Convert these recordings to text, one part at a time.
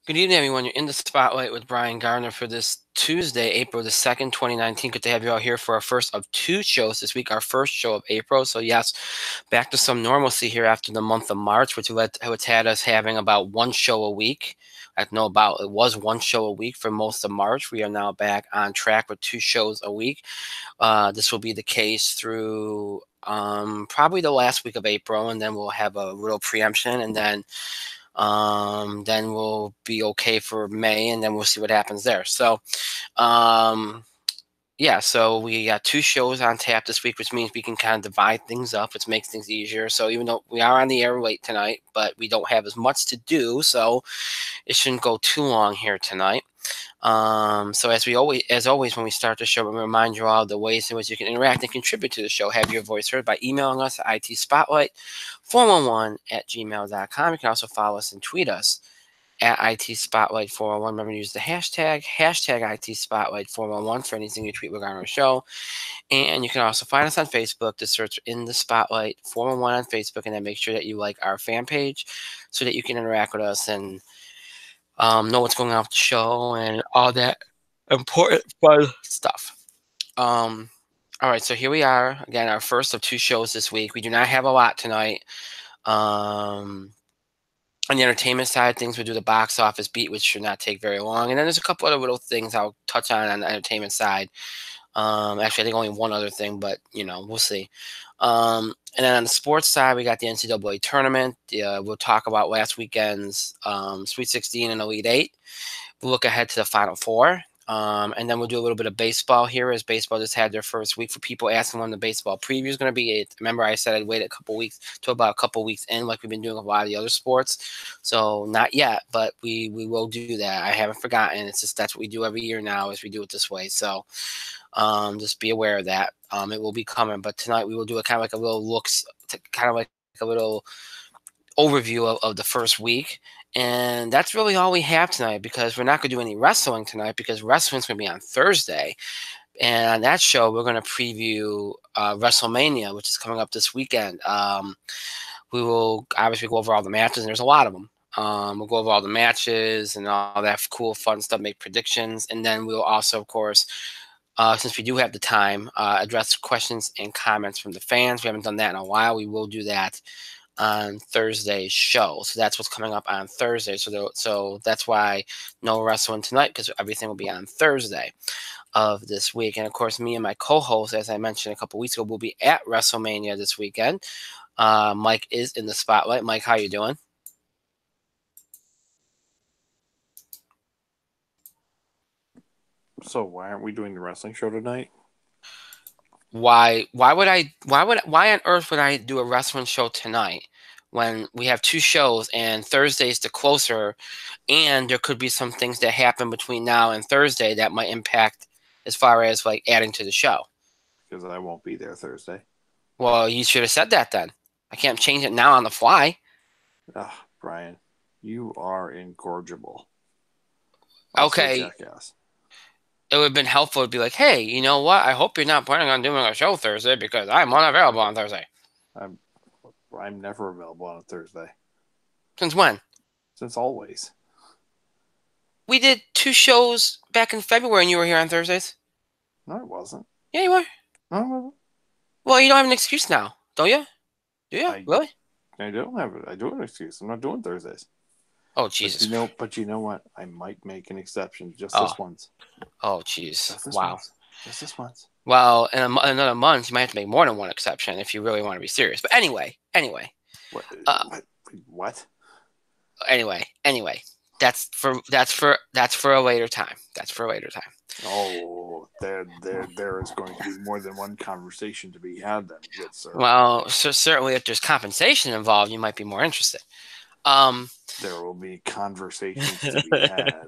Good evening, everyone. You're in the spotlight with Brian Garner for this Tuesday, April the 2nd, 2019. Good to have you all here for our first of two shows this week, our first show of April. So, yes, back to some normalcy here after the month of March, which had us having about one show a week. I know about it was one show a week for most of March. We are now back on track with two shows a week. This will be the case through probably the last week of April, and then we'll have a little preemption, and then we'll be okay for May, and then we'll see what happens there. So, um, yeah, so we got two shows on tap this week, which means we can kind of divide things up, which makes things easier. So even though we are on the air late tonight, but we don't have as much to do, so it shouldn't go too long here tonight. So as always, when we start the show, we remind you all of the ways in which you can interact and contribute to the show. Have your voice heard by emailing us at itspotlight411@gmail.com. You can also follow us and tweet us at itspotlight411. Remember to use the hashtag itspotlight411 for anything you tweet regarding our show. And you can also find us on Facebook. To search in the Spotlight 411 on Facebook, and then make sure that you like our fan page so that you can interact with us and know what's going on with the show and all that important fun stuff. All right, so here we are again, our first of two shows this week. We do not have a lot tonight. On the entertainment side of things, we do the box office beat, which should not take very long, and then there's a couple other little things I'll touch on the entertainment side. Actually, I think only one other thing, but we'll see. And then on the sports side, we got the NCAA tournament. We'll talk about last weekend's Sweet 16 and Elite Eight. We'll look ahead to the Final Four. And then we'll do a little bit of baseball here, as baseball just had their first week. For people asking when the baseball preview is going to be, remember I said I'd wait a couple weeks to about a couple weeks in, like we've been doing with a lot of the other sports. So not yet, but we will do that. I haven't forgotten. It's just that's what we do every year now, is we do it this way. So just be aware of that. It will be coming, but tonight we will do a kind of like a little kind of like a little overview of the first week. And that's really all we have tonight, because we're not going to do any wrestling tonight, because wrestling's going to be on Thursday. And on that show, we're going to preview WrestleMania, which is coming up this weekend. We will obviously go over all the matches, and there's a lot of them. We'll go over all the matches and all that cool, fun stuff, make predictions. And then we'll also, of course, since we do have the time, address questions and comments from the fans. We haven't done that in a while. We will do that on Thursday's show. So that's what's coming up on Thursday. So that's why no wrestling tonight, because everything will be on Thursday of this week. And of course, me and my co-host, as I mentioned a couple weeks ago, will be at WrestleMania this weekend. Mike is in the spotlight. Mike, how you doing? So why aren't we doing the wrestling show tonight? Why on earth would I do a wrestling show tonight when we have two shows and Thursday's the closer, and there could be some things that happen between now and Thursday that might impact as far as like adding to the show? Because I won't be there Thursday. Well, you should have said that then. I can't change it now on the fly. Ah, Brian, you are incorrigible. Also, a Okay, jackass. it would have been helpful to be like, hey, you know what? I hope you're not planning on doing a show Thursday, because I'm unavailable on Thursday. I'm I'm never available on a Thursday. Since when? Since always. We did two shows back in February and you were here on Thursdays. No, it wasn't. Yeah, you were. No, it wasn't. Well, you don't have an excuse now, don't you? Do you? I Really? I don't have it. I do have an excuse. I'm not doing Thursdays. Oh, But Jesus. you know what? I might make an exception just Oh, this once. oh, jeez. Just this Wow. once. Just this once. Well, in another month, you might have to make more than one exception if you really want to be serious. But What? uh, What? What? anyway. That's for a later time. That's for a later time. Oh, there is going to be more than one conversation to be had then, good sir. Well, so certainly if there's compensation involved, you might be more interested. Um, There will be conversations to be had.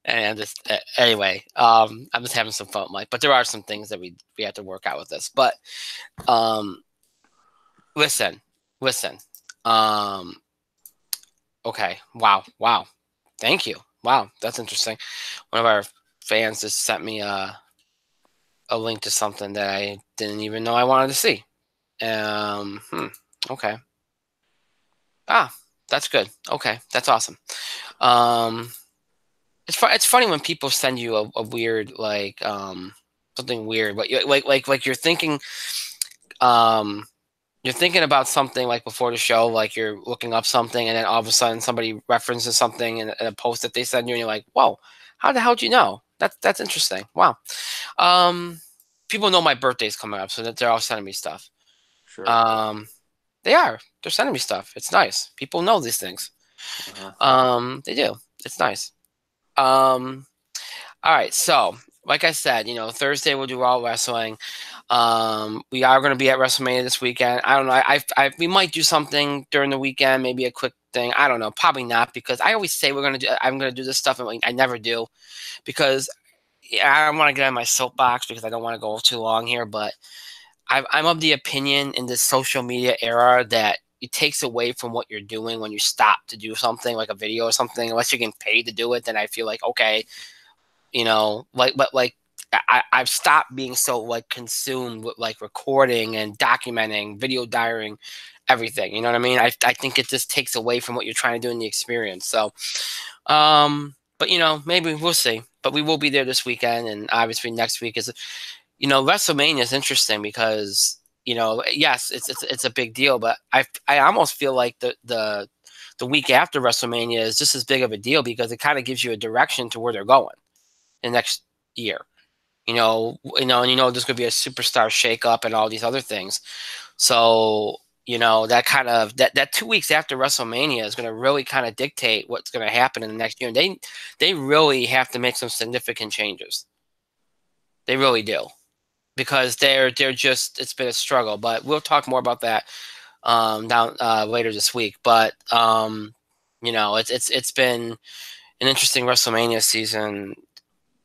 and just anyway, I'm just having some fun, Mike. But there are some things that we have to work out with this. But listen. Um, okay. Wow. Thank you. Wow, that's interesting. One of our fans just sent me a link to something that I didn't even know I wanted to see. Okay. Ah, that's good. Okay, that's awesome. Um, it's funny when people send you a weird something weird, but like um you're thinking about something like before the show, like you're looking up something, and then all of a sudden somebody references something in a post that they send you, and you're like, "Whoa, how the hell do you know? That's interesting. Wow." Um, People know my birthday's coming up, so that they're all sending me stuff. Sure. Um, they're sending me stuff. It's nice. People know these things. Uh-huh. They do. It's nice. Um, all right, so like I said, Thursday we'll do all wrestling. We are going to be at WrestleMania this weekend. I don't know. We might do something during the weekend, maybe a quick thing. I don't know. Probably not, because I always say I'm going to do this stuff, and like, I never do, because I don't want to get on my soapbox because I don't want to go too long here. But I'm of the opinion in this social media era that it takes away from what you're doing when you stop to do something like a video or something. Unless you're getting paid to do it, then I feel like, okay, but I've stopped being so like consumed with like recording and documenting, video diarying, everything. You know what I mean? I think it just takes away from what you're trying to do in the experience. So, but maybe we'll see. But we will be there this weekend, and obviously next week is, WrestleMania is interesting because yes, it's a big deal, but I almost feel like the week after WrestleMania is just as big of a deal because it kind of gives you a direction to where they're going the next year. And there's going to be a superstar shakeup and all these other things. So, that kind of that 2 weeks after WrestleMania is going to really kind of dictate what's going to happen in the next year. And they really have to make some significant changes. They really do, because they're just, it's been a struggle. But we'll talk more about that down later this week. But it's been an interesting WrestleMania season,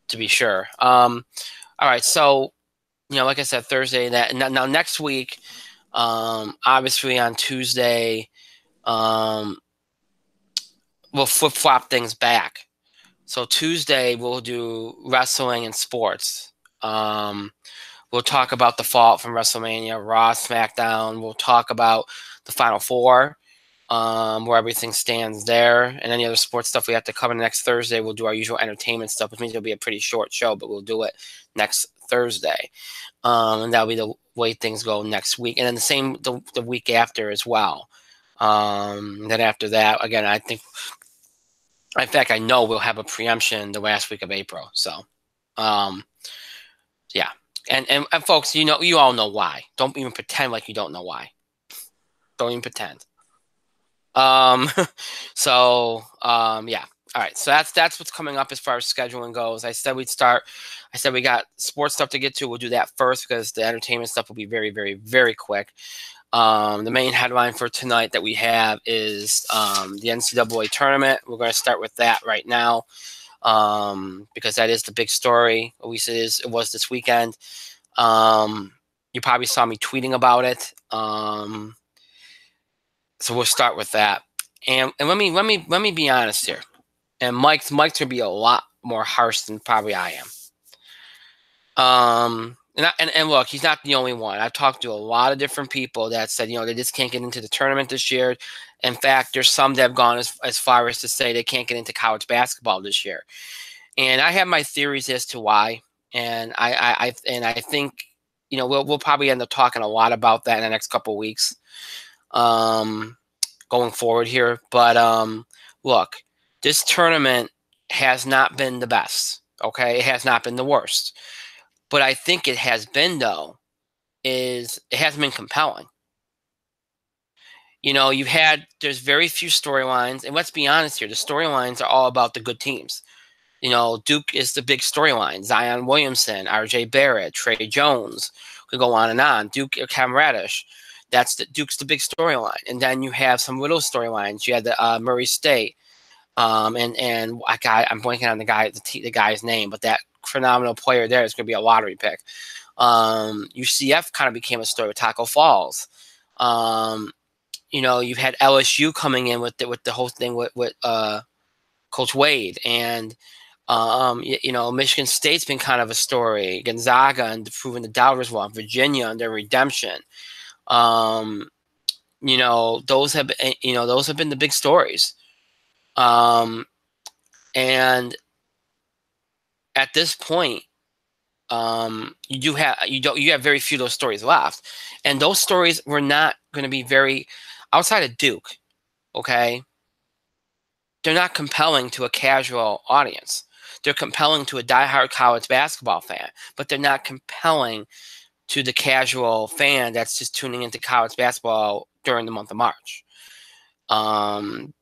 to be sure. All right, so like I said, Thursday. That now next week, obviously on Tuesday, we'll flip flop things back. So Tuesday we'll do wrestling and sports. We'll talk about the fallout from WrestleMania, Raw, SmackDown. We'll talk about the Final Four, where everything stands there, and any other sports stuff we have to cover next Thursday. We'll do our usual entertainment stuff, which means it'll be a pretty short show, but we'll do it next Thursday. And that'll be the way things go next week. And then the same the week after as well. Then after that, again, I think, in fact, I know we'll have a preemption the last week of April. So, yeah. And folks, you all know why. Don't even pretend like you don't know why. Don't even pretend. Yeah. All right. So that's what's coming up as far as scheduling goes. I said we'd start. I said we got sports stuff to get to. We'll do that first because the entertainment stuff will be very, very, very quick. The main headline for tonight that we have is the NCAA tournament. We're going to start with that right now because that is the big story. At least it was this weekend. You probably saw me tweeting about it. So we'll start with that. And let me be honest here. And Mike's gonna be a lot more harsh than probably I am. And look, he's not the only one. I've talked to a lot of different people that said, they just can't get into the tournament this year. In fact, there's some that have gone as far as to say they can't get into college basketball this year. And I have my theories as to why. And I think, we'll probably end up talking a lot about that in the next couple of weeks. Going forward here. But look, this tournament has not been the best. Okay, it has not been the worst. But I think it has been, though, it hasn't been compelling. There's very few storylines, and let's be honest here, the storylines are all about the good teams. Duke is the big storyline. Zion Williamson, R.J. Barrett, Trey Jones. We go on and on. Duke, Cam Reddish. Duke's the big storyline. And then you have some little storylines. You had the Murray State. I'm blanking on the guy's name, but that phenomenal player there is going to be a lottery pick. UCF kind of became a story with Taco Falls. You've had LSU coming in with the whole thing with Coach Wade, and Michigan State's been kind of a story. Gonzaga and proving the doubters wrong. Virginia and their redemption. Those have been the big stories. And at this point, you have very few of those stories left, and those stories were not going to be very outside of Duke. Okay, they're not compelling to a casual audience. They're compelling to a diehard college basketball fan, but they're not compelling to the casual fan that's just tuning into college basketball during the month of March. The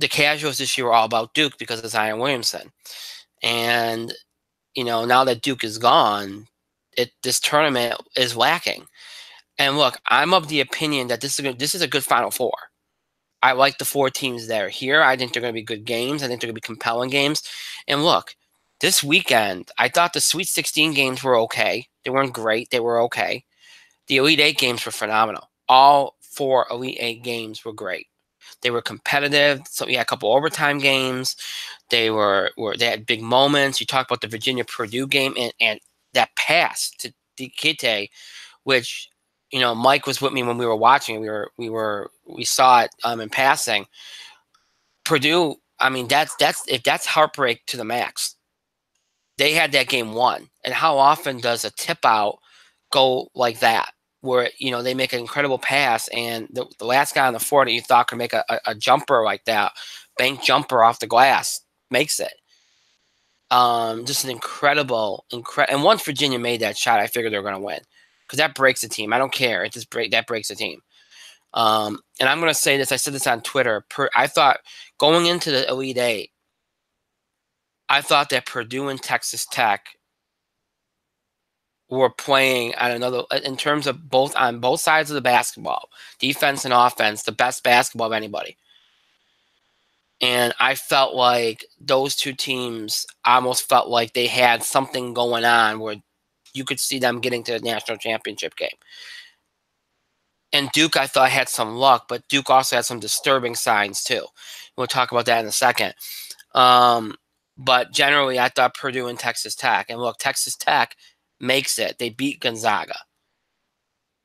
casuals this year were all about Duke because of Zion Williamson, and now that Duke is gone, this tournament is lacking. And look, I'm of the opinion that this is a good Final Four. I like the 4 teams that are here. I think they're going to be good games. I think they're going to be compelling games. And look, this weekend, I thought the Sweet 16 games were okay. They weren't great. They were okay. The Elite 8 games were phenomenal. All 4 Elite 8 games were great. They were competitive. So we had a couple overtime games. They had big moments. You talk about the Virginia-Purdue game and that pass to Dikite, which Mike was with me when we were watching. We saw it in passing. Purdue, I mean, that's heartbreak to the max. They had that game won. And how often does a tip out go like that, where they make an incredible pass and the last guy on the floor that you thought could make a jumper like that, bank jumper off the glass, makes it. Just an incredible. And once Virginia made that shot, I figured they were going to win, because that breaks the team. I don't care. That breaks the team. And I'm going to say this. I said this on Twitter. I thought going into the Elite Eight, I thought that Purdue and Texas Tech were playing at another, in terms of on both sides of the basketball, defense and offense, the best basketball of anybody. And I felt like those 2 teams almost felt like they had something going on where you could see them getting to the national championship game. And Duke, I thought, had some luck, but Duke also had some disturbing signs too. We'll talk about that in a second. But generally, I thought Purdue and Texas Tech. And look, Texas Tech makes it. They beat Gonzaga.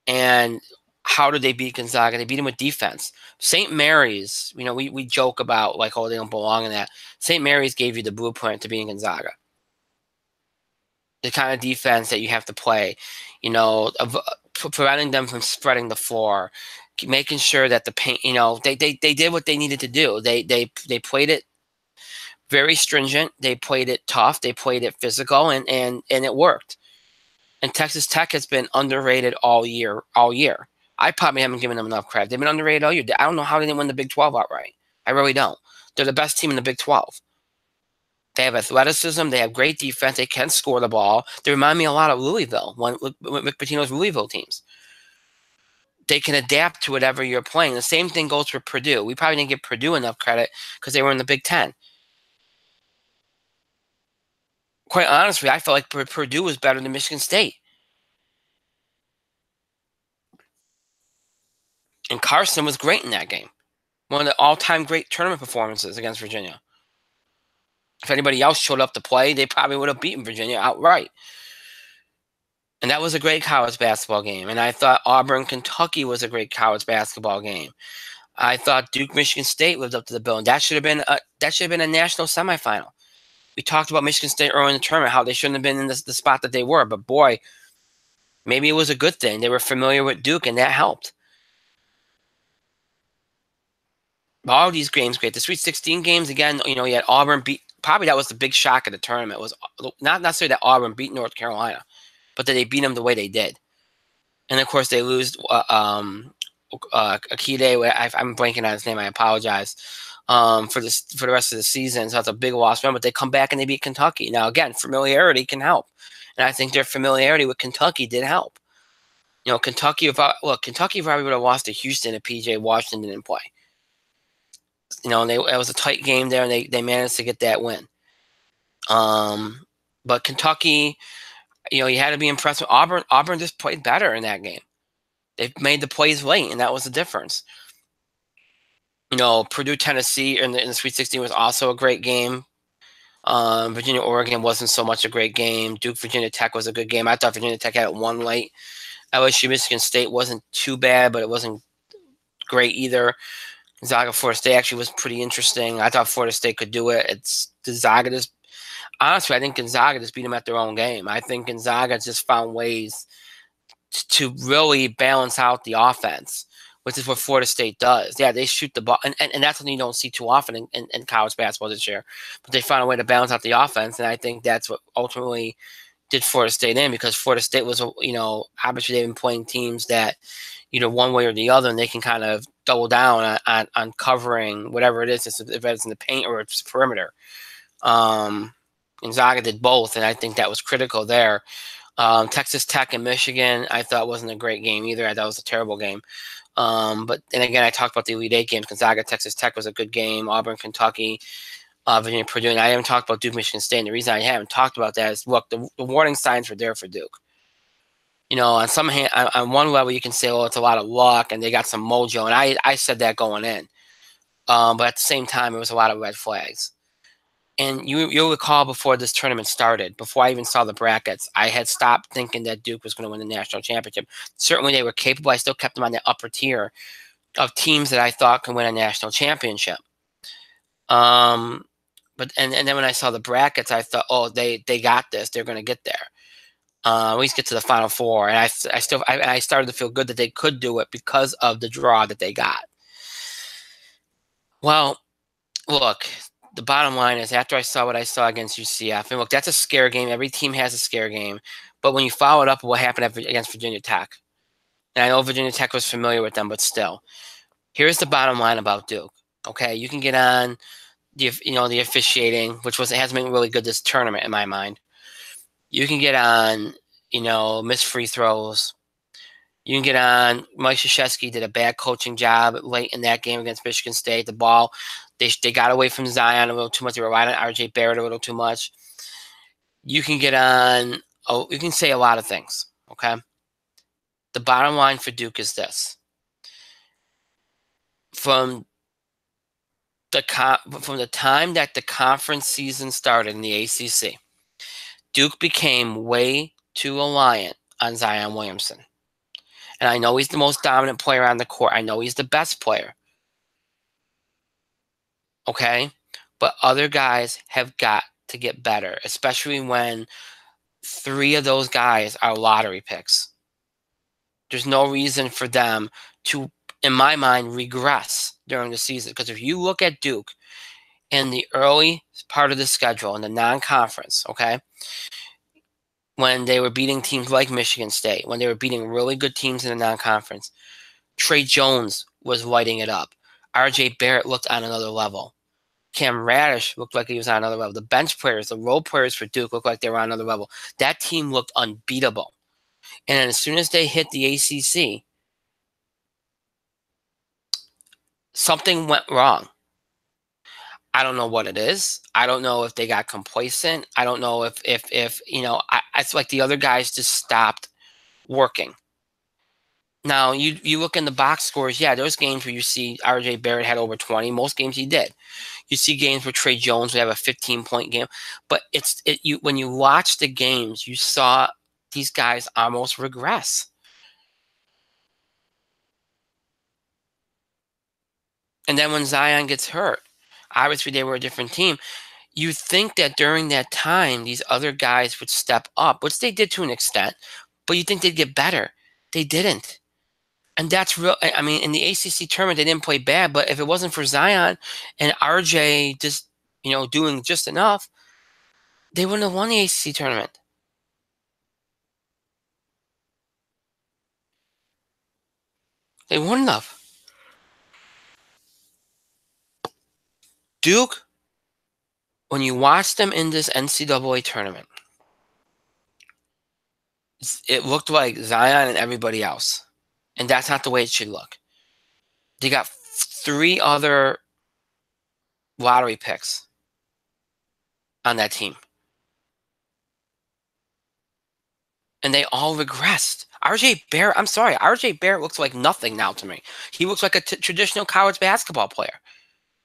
And how did they beat Gonzaga? They beat them with defense. St. Mary's, we joke about like, oh, they don't belong in that. St. Mary's gave you the blueprint to beating Gonzaga. The kind of defense that you have to play, preventing them from spreading the floor, making sure that the paint, they did what they needed to do. They played it very stringent. They played it tough. They played it physical, and it worked. And Texas Tech has been underrated all year. I probably haven't given them enough credit. They've been underrated all year. I don't know how they didn't win the Big 12 outright. I really don't. They're the best team in the Big 12. They have athleticism. They have great defense. They can score the ball. They remind me a lot of Louisville, with Rick Pitino's Louisville teams. They can adapt to whatever you're playing. The same thing goes for Purdue. We probably didn't give Purdue enough credit because they were in the Big 10. Quite honestly, I felt like Purdue was better than Michigan State. And Carson was great in that game. One of the all-time great tournament performances against Virginia. If anybody else showed up to play, they probably would have beaten Virginia outright. And that was a great college basketball game. And I thought Auburn-Kentucky was a great college basketball game. I thought Duke-Michigan State lived up to the bill. And that should have been a national semifinal. We talked about Michigan State early in the tournament, how they shouldn't have been in the spot that they were. But boy, maybe it was a good thing. They were familiar with Duke, and that helped. All these games great. The Sweet 16 games, again, you had Auburn beat. Probably that was the big shock of the tournament. It was not necessarily that Auburn beat North Carolina, but that they beat them the way they did. And of course, they lose Akide. I'm blanking on his name. I apologize. For the rest of the season, so that's a big loss for them. But they come back and they beat Kentucky. Now, again, familiarity can help, and I think their familiarity with Kentucky did help. Kentucky probably would have lost to Houston if PJ Washington didn't play. And it was a tight game there, and they managed to get that win. But Kentucky, you had to be impressed with Auburn. Auburn just played better in that game. They made the plays late, and that was the difference. Purdue, Tennessee in the Sweet 16 was also a great game. Virginia, Oregon wasn't so much a great game. Duke, Virginia Tech was a good game. I thought Virginia Tech had it won late. LSU, Michigan State wasn't too bad, but it wasn't great either. Gonzaga Florida State actually was pretty interesting. I thought Florida State could do it. It's Gonzaga just honestly, I think Gonzaga just beat them at their own game. I think Gonzaga just found ways to really balance out the offense, which is what Florida State does. Yeah, they shoot the ball, and that's something you don't see too often in college basketball this year. But they found a way to balance out the offense, and I think that's what ultimately did Florida State in, because Florida State was, obviously they've been playing teams that either one way or the other, and they can kind of double down on covering whatever it is, if it's in the paint or it's perimeter. Gonzaga did both, and I think that was critical there. Texas Tech and Michigan, I thought wasn't a great game either. I thought it was a terrible game. But then again, I talked about the Elite Eight games. Gonzaga, Texas Tech was a good game. Auburn, Kentucky, Virginia, Purdue. And I haven't talked about Duke, Michigan State. And the reason I haven't talked about that is, look, the warning signs were there for Duke. On one level, you can say, well, it's a lot of luck and they got some mojo. And I said that going in. But at the same time, it was a lot of red flags. And you'll recall before this tournament started, before I even saw the brackets, I had stopped thinking that Duke was going to win the national championship. Certainly they were capable. I still kept them on the upper tier of teams that I thought can win a national championship. But then when I saw the brackets, I thought, oh, they got this. They're going to get there. At least get to the Final Four. And I started to feel good that they could do it because of the draw that they got. Well, look, the bottom line is, after I saw what I saw against UCF, and look, that's a scare game. Every team has a scare game. But when you follow it up with what happened against Virginia Tech, and I know Virginia Tech was familiar with them, but still, here's the bottom line about Duke. Okay, you can get on the officiating, which hasn't been really good this tournament in my mind. You can get on missed free throws. You can get on Mike Krzyzewski did a bad coaching job late in that game against Michigan State. The ball, they got away from Zion a little too much. They relied on R.J. Barrett a little too much. You can get on. Oh, you can say a lot of things. Okay. The bottom line for Duke is this: from the time that the conference season started in the ACC, Duke became way too reliant on Zion Williamson. And I know he's the most dominant player on the court. I know he's the best player. Okay? But other guys have got to get better, especially when 3 of those guys are lottery picks. There's no reason for them to, in my mind, regress during the season. Because if you look at Duke in the early part of the schedule, in the non-conference, okay, when they were beating teams like Michigan State, when they were beating really good teams in the non-conference, Trey Jones was lighting it up. R.J. Barrett looked on another level. Cam Radish looked like he was on another level. The bench players, the role players for Duke looked like they were on another level. That team looked unbeatable. And then as soon as they hit the ACC, something went wrong. I don't know what it is. I don't know if they got complacent. I don't know if it's like the other guys just stopped working. Now, you look in the box scores, yeah, there's games where you see R.J. Barrett had over 20. Most games he did. You see games where Trey Jones would have a 15-point game. But when you watch the games, you saw these guys almost regress. And then when Zion gets hurt, obviously they were a different team. You think that during that time, these other guys would step up, which they did to an extent, but you think they'd get better. They didn't. And that's real. I mean, in the ACC tournament, they didn't play bad, but if it wasn't for Zion and RJ just, doing just enough, they wouldn't have won the ACC tournament. They wouldn't have. Duke, when you watch them in this NCAA tournament, it looked like Zion and everybody else. And that's not the way it should look. They got 3 other lottery picks on that team. And they all regressed. R.J. Barrett, I'm sorry, R.J. Barrett looks like nothing now to me. He looks like a traditional college basketball player.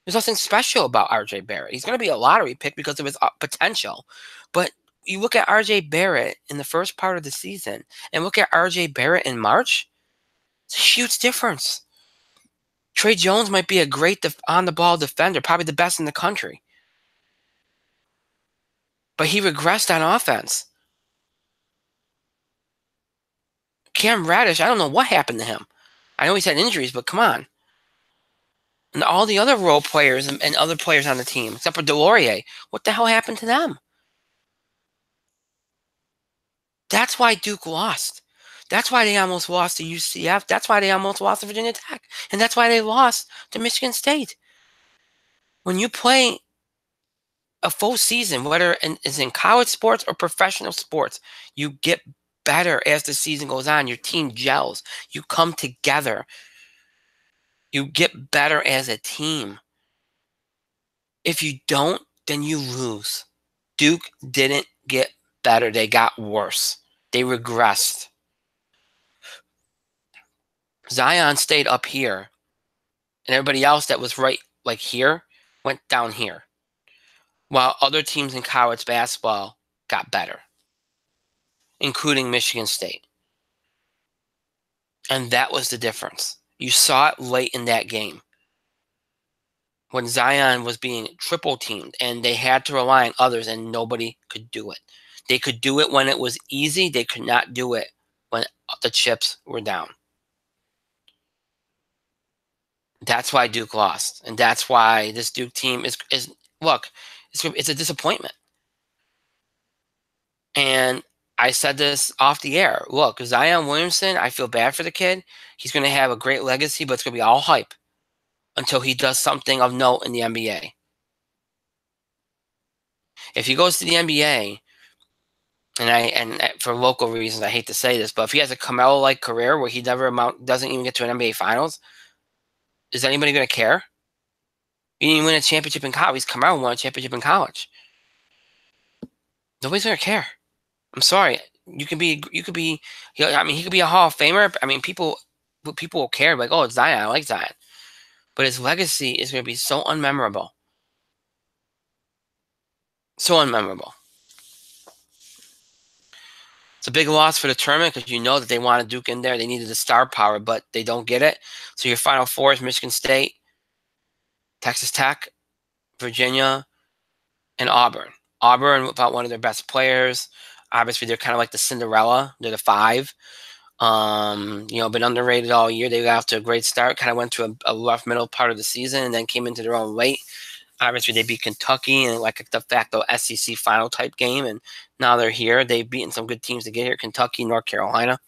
There's nothing special about R.J. Barrett. He's going to be a lottery pick because of his potential. But you look at R.J. Barrett in the first part of the season and look at R.J. Barrett in March, it's a huge difference. Trey Jones might be a great on-the-ball defender, probably the best in the country. But he regressed on offense. Cam Reddish, I don't know what happened to him. I know he's had injuries, but come on. And all the other role players and other players on the team, except for Delorier, what the hell happened to them? That's why Duke lost. That's why they almost lost to UCF. That's why they almost lost to Virginia Tech. And that's why they lost to Michigan State. When you play a full season, whether it's in college sports or professional sports, you get better as the season goes on. Your team gels. You come together. You get better as a team. If you don't, then you lose. Duke didn't get better. They got worse. They regressed. Zion stayed up here, and everybody else that was right like here went down here, while other teams in college basketball got better, including Michigan State. And that was the difference. You saw it late in that game when Zion was being triple teamed and they had to rely on others and nobody could do it. They could do it when it was easy. They could not do it when the chips were down. That's why Duke lost. And that's why this Duke team is look, it's a disappointment. And I said this off the air. Look, Zion Williamson, I feel bad for the kid. He's going to have a great legacy, but it's going to be all hype until he does something of note in the NBA. If he goes to the NBA, and for local reasons, I hate to say this, but if he has a Carmelo-like career where he doesn't even get to an NBA Finals, is anybody going to care? He didn't win a championship in college. Carmelo won a championship in college. Nobody's going to care. I'm sorry. He could be, he could be a Hall of Famer. I mean, people will care, like, oh, it's Zion. I like Zion. But his legacy is going to be so unmemorable. So unmemorable. It's a big loss for the tournament because you know that they wanted Duke in there. They needed the star power, but they don't get it. So your Final Four is Michigan State, Texas Tech, Virginia, and Auburn. Auburn without one of their best players. Obviously, they're kind of like the Cinderella. They're the 5. Been underrated all year. They got off to a great start. Kind of went through a rough middle part of the season and then came into their own late. Obviously, they beat Kentucky and like a de facto SEC final type game, and now they're here. They've beaten some good teams to get here. Kentucky, North Carolina.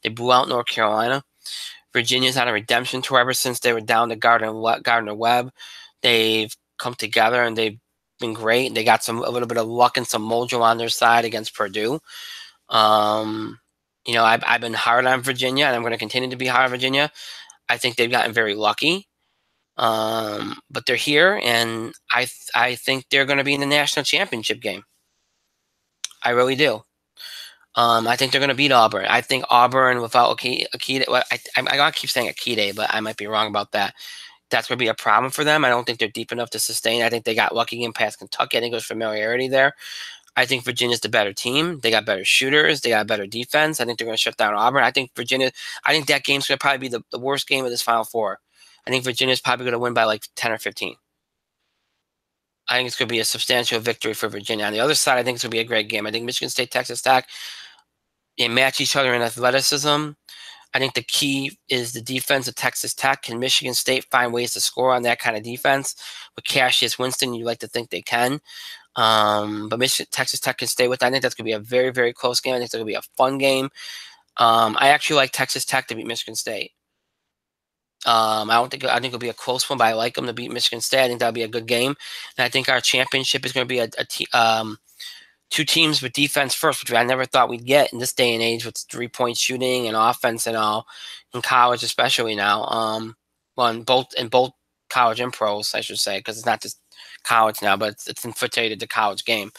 They blew out North Carolina. Virginia's on a redemption tour ever since they were down to Gardner Webb. They've come together and they've been great. They got a little bit of luck and some mojo on their side against Purdue. I've been hard on Virginia, and I'm going to continue to be hard on Virginia. I think they've gotten very lucky. But they're here, and I think they're going to be in the national championship game. I really do. I think they're going to beat Auburn. I think Auburn without Akide, well, I keep saying Akide, but I might be wrong about that. That's going to be a problem for them. I don't think they're deep enough to sustain. I think they got lucky getting past Kentucky. I think there's familiarity there. I think Virginia's the better team. They got better shooters. They got better defense. I think they're going to shut down Auburn. I think that game's going to probably be the worst game of this Final Four. I think Virginia's probably going to win by like 10 or 15. I think it's going to be a substantial victory for Virginia. On the other side, I think it's going to be a great game. I think Michigan State, Texas Tech, they match each other in athleticism. I think the key is the defense of Texas Tech. Can Michigan State find ways to score on that kind of defense? With Cassius Winston, you like to think they can. But Texas Tech can stay with that. I think that's going to be a very, very close game. I think it's going to be a fun game. I actually like Texas Tech to beat Michigan State. I think it'll be a close one, but I like them to beat Michigan State. I think that'll be a good game, and I think our championship is going to be two teams with defense first, which I never thought we'd get in this day and age with 3-point shooting and offense and all in college, especially now. In both college and pros, I should say, because it's not just college now, but it's infiltrated the college game.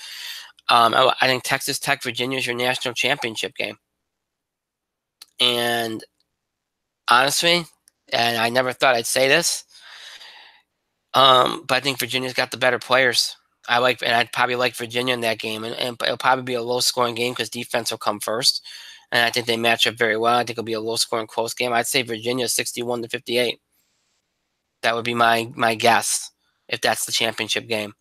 I think Texas Tech, Virginia is your national championship game, and honestly. And I never thought I'd say this, but I think Virginia's got the better players. I'd probably like Virginia in that game, and it'll probably be a low-scoring game because defense will come first, and I think they match up very well. I think it'll be a low-scoring, close game. I'd say Virginia 61-58. That would be my guess if that's the championship game.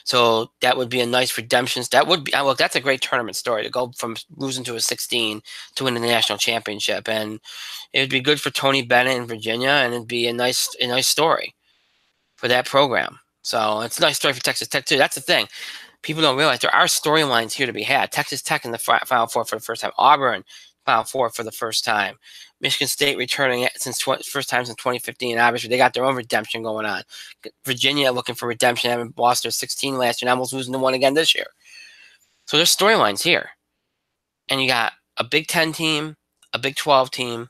So that would be a nice redemption. That would be look. That's a great tournament story to go from losing to a 16 to winning the national championship, and it would be good for Tony Bennett in Virginia, and it'd be a nice story for that program. So it's a nice story for Texas Tech too. That's the thing. People don't realize there are storylines here to be had. Texas Tech in the Final Four for the first time. Auburn Final Four for the first time. Michigan State returning it since first time since 2015. Obviously, they got their own redemption going on. Virginia looking for redemption, having lost their 16 last year, and almost losing to one again this year. So there's storylines here, and you got a Big Ten team, a Big 12 team,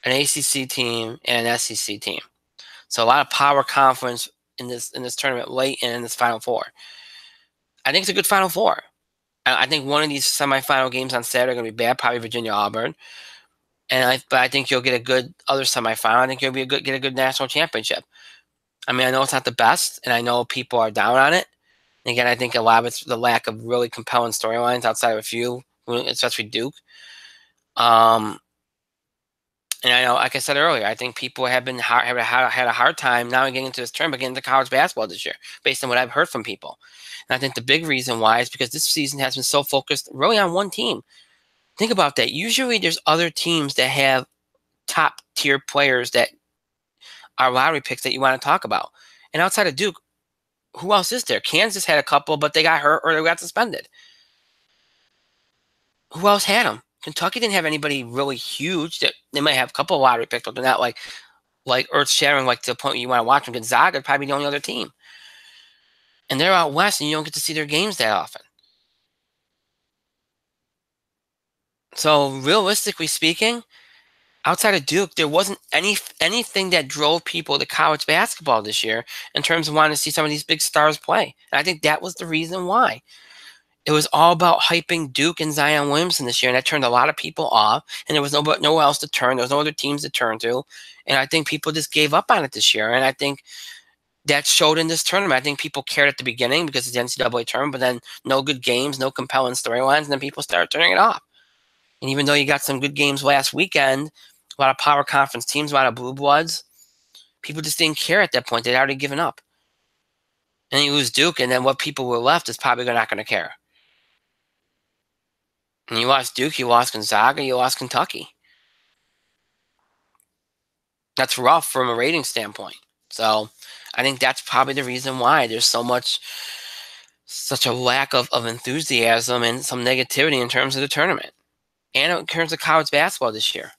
an ACC team, and an SEC team. So a lot of power conference in this tournament late and in this Final Four. I think it's a good Final Four. I think one of these semifinal games on Saturday are going to be bad, probably Virginia Auburn, but I think you'll get a good other semifinal. I think you'll get a good national championship. I mean, I know it's not the best, and I know people are down on it. And again, I think a lot of it's the lack of really compelling storylines outside of a few, especially Duke. And I know, like I said earlier, I think people have had a hard time not only getting into this tournament, but getting into college basketball this year, based on what I've heard from people. And I think the big reason why is because this season has been so focused really on one team. Think about that. Usually there's other teams that have top tier players that are lottery picks that you want to talk about. And outside of Duke, who else is there? Kansas had a couple, but they got hurt or they got suspended. Who else had them? Kentucky didn't have anybody really huge. That they might have a couple of lottery picks, but they're not like earth shattering, like to the point you want to watch them. Gonzaga probably the only other team, and they're out west, and you don't get to see their games that often. So realistically speaking, outside of Duke, there wasn't anything that drove people to college basketball this year in terms of wanting to see some of these big stars play. And I think that was the reason why. It was all about hyping Duke and Zion Williamson this year, and that turned a lot of people off. And there was nowhere else to turn. There was no other teams to turn to, and I think people just gave up on it this year. And I think that showed in this tournament. I think people cared at the beginning because it's the NCAA tournament, but then no good games, no compelling storylines, and then people started turning it off. And even though you got some good games last weekend, a lot of power conference teams, a lot of blue bloods, people just didn't care at that point. They'd already given up. And you lose Duke, and then what people were left is probably not going to care. And you lost Duke, you lost Gonzaga, you lost Kentucky. That's rough from a rating standpoint. So I think that's probably the reason why there's such a lack of enthusiasm and some negativity in terms of the tournament and in terms of college basketball this year.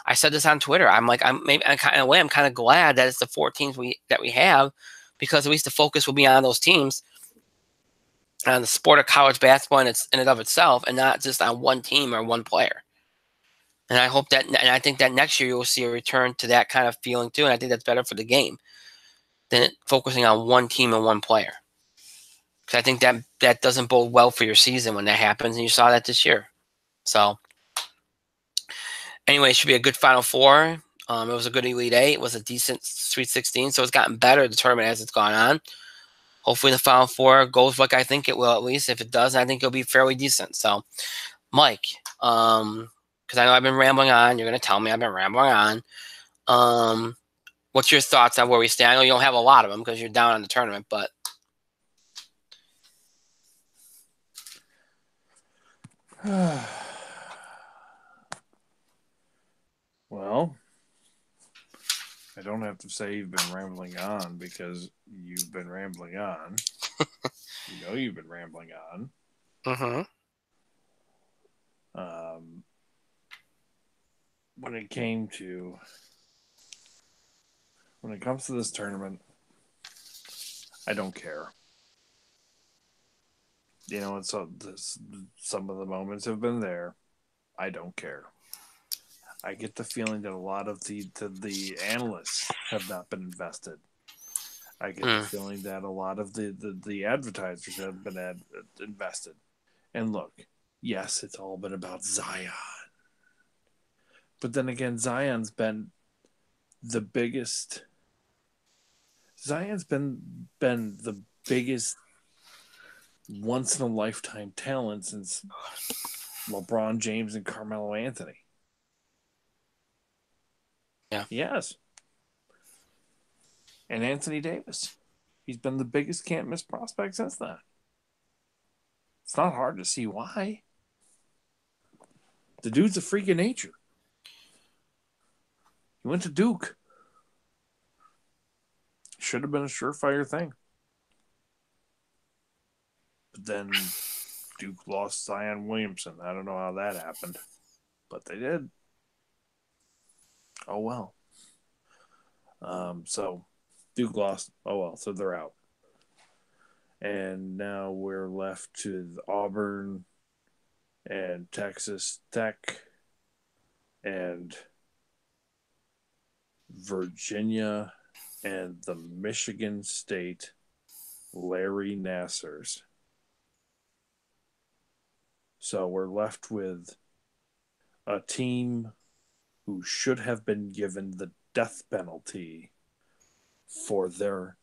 I said this on Twitter. I'm kind of glad that it's the 4 teams that we have, because at least the focus will be on those teams, on the sport of college basketball in and of itself, and not just on one team or one player. And I hope that, and I think that next year you'll see a return to that kind of feeling too. And I think that's better for the game than focusing on one team and one player. Because I think that doesn't bode well for your season when that happens, and you saw that this year. So anyway, it should be a good Final Four. It was a good Elite Eight. It was a decent Sweet 16. So it's gotten better, the tournament, as it's gone on. Hopefully the Final Four goes like I think it will, at least. If it does, I think it'll be fairly decent. So, Mike, because I know I've been rambling on. You're going to tell me I've been rambling on. What's your thoughts on where we stand? I know you don't have a lot of them because you're down on the tournament, but. Well, I don't have to say you've been rambling on, because you've been rambling on. You know you've been rambling on. Mm-hmm. When it comes to this tournament, I don't care. You know, some of the moments have been there. I don't care. I get the feeling that a lot of the analysts have not been invested. I get the feeling that a lot of the advertisers have been invested. And look, yes, it's all been about Zion. But then again, Zion's been the biggest once in a lifetime talent since LeBron James and Carmelo Anthony. Yeah. Yes. and Anthony Davis. He's been the biggest can't miss prospect since then. It's not hard to see why. The dude's a freak of nature. He went to Duke. Should have been a surefire thing. But then Duke lost Zion Williamson. I don't know how that happened, but they did. Oh well. So Duke lost. Oh well. So they're out. And now we're left to Auburn and Texas Tech and Virginia and the Michigan State Larry Nassers. So we're left with a team who should have been given the death penalty for their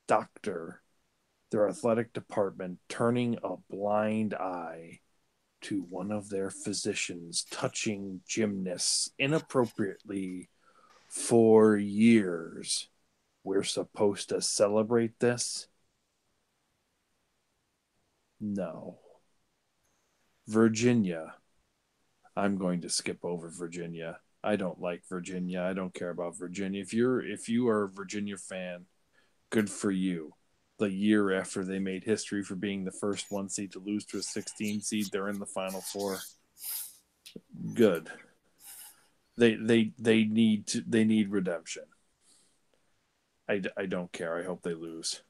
doctor, their athletic department, turning a blind eye to one of their physicians touching gymnasts inappropriately for years. We're supposed to celebrate this? No. Virginia. I'm going to skip over Virginia. I don't like Virginia. I don't care about Virginia. If you are a Virginia fan, good for you. The year after they made history for being the first 1 seed to lose to a 16 seed, they're in the Final Four. Good. They need redemption. I don't care. I hope they lose.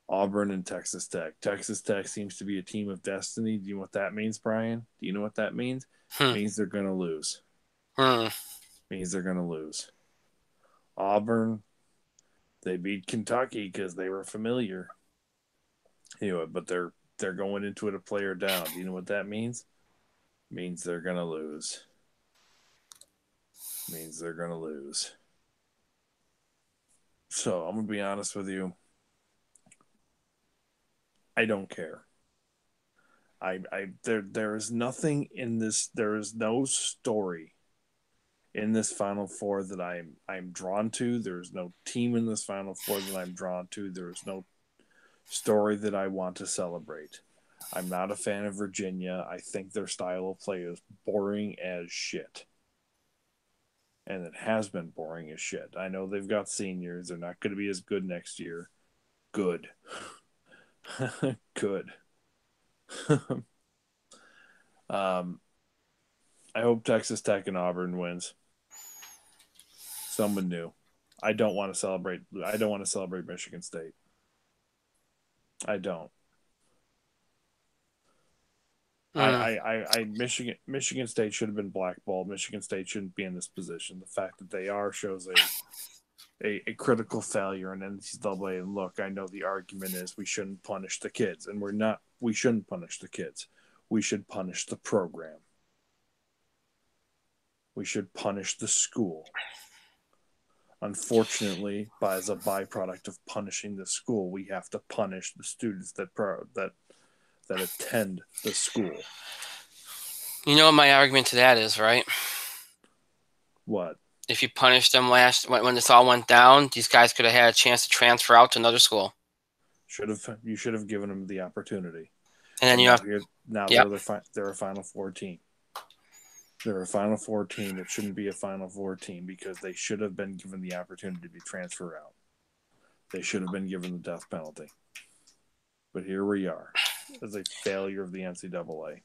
Auburn and Texas Tech. Texas Tech seems to be a team of destiny. Do you know what that means, Brian? Do you know what that means? It means they're going to lose. Means they're going to lose. Auburn, they beat Kentucky because they were familiar. Anyway, but they're going into it a player down. Do you know what that means? Means they're going to lose. Means they're going to lose. So I'm going to be honest with you. I don't care. There is nothing in this. There is no story in this Final Four that I'm drawn to. There's no team in this Final Four that I'm drawn to. There's no story that I want to celebrate. I'm not a fan of Virginia. I think their style of play is boring as shit. And it has been boring as shit. I know they've got seniors. They're not going to be as good next year. Good. Good. I hope Texas Tech and Auburn wins. Someone new. I don't want to celebrate Michigan State. I don't. Michigan State should have been blackballed. Michigan State shouldn't be in this position. The fact that they are shows a critical failure in NCAA. And look, I know the argument is we shouldn't punish the kids, and we're not. We shouldn't punish the kids. We should punish the program. We should punish the school. Unfortunately, as a byproduct of punishing the school, we have to punish the students that attend the school. You know what my argument to that is, right? What? If you punished them when this all went down, these guys could have had a chance to transfer out to another school. You should have given them the opportunity. And then they're a Final Four team. They're a Final Four team that shouldn't be a Final Four team because they should have been given the opportunity to transfer out. They should have been given the death penalty. But here we are, as a failure of the NCAA.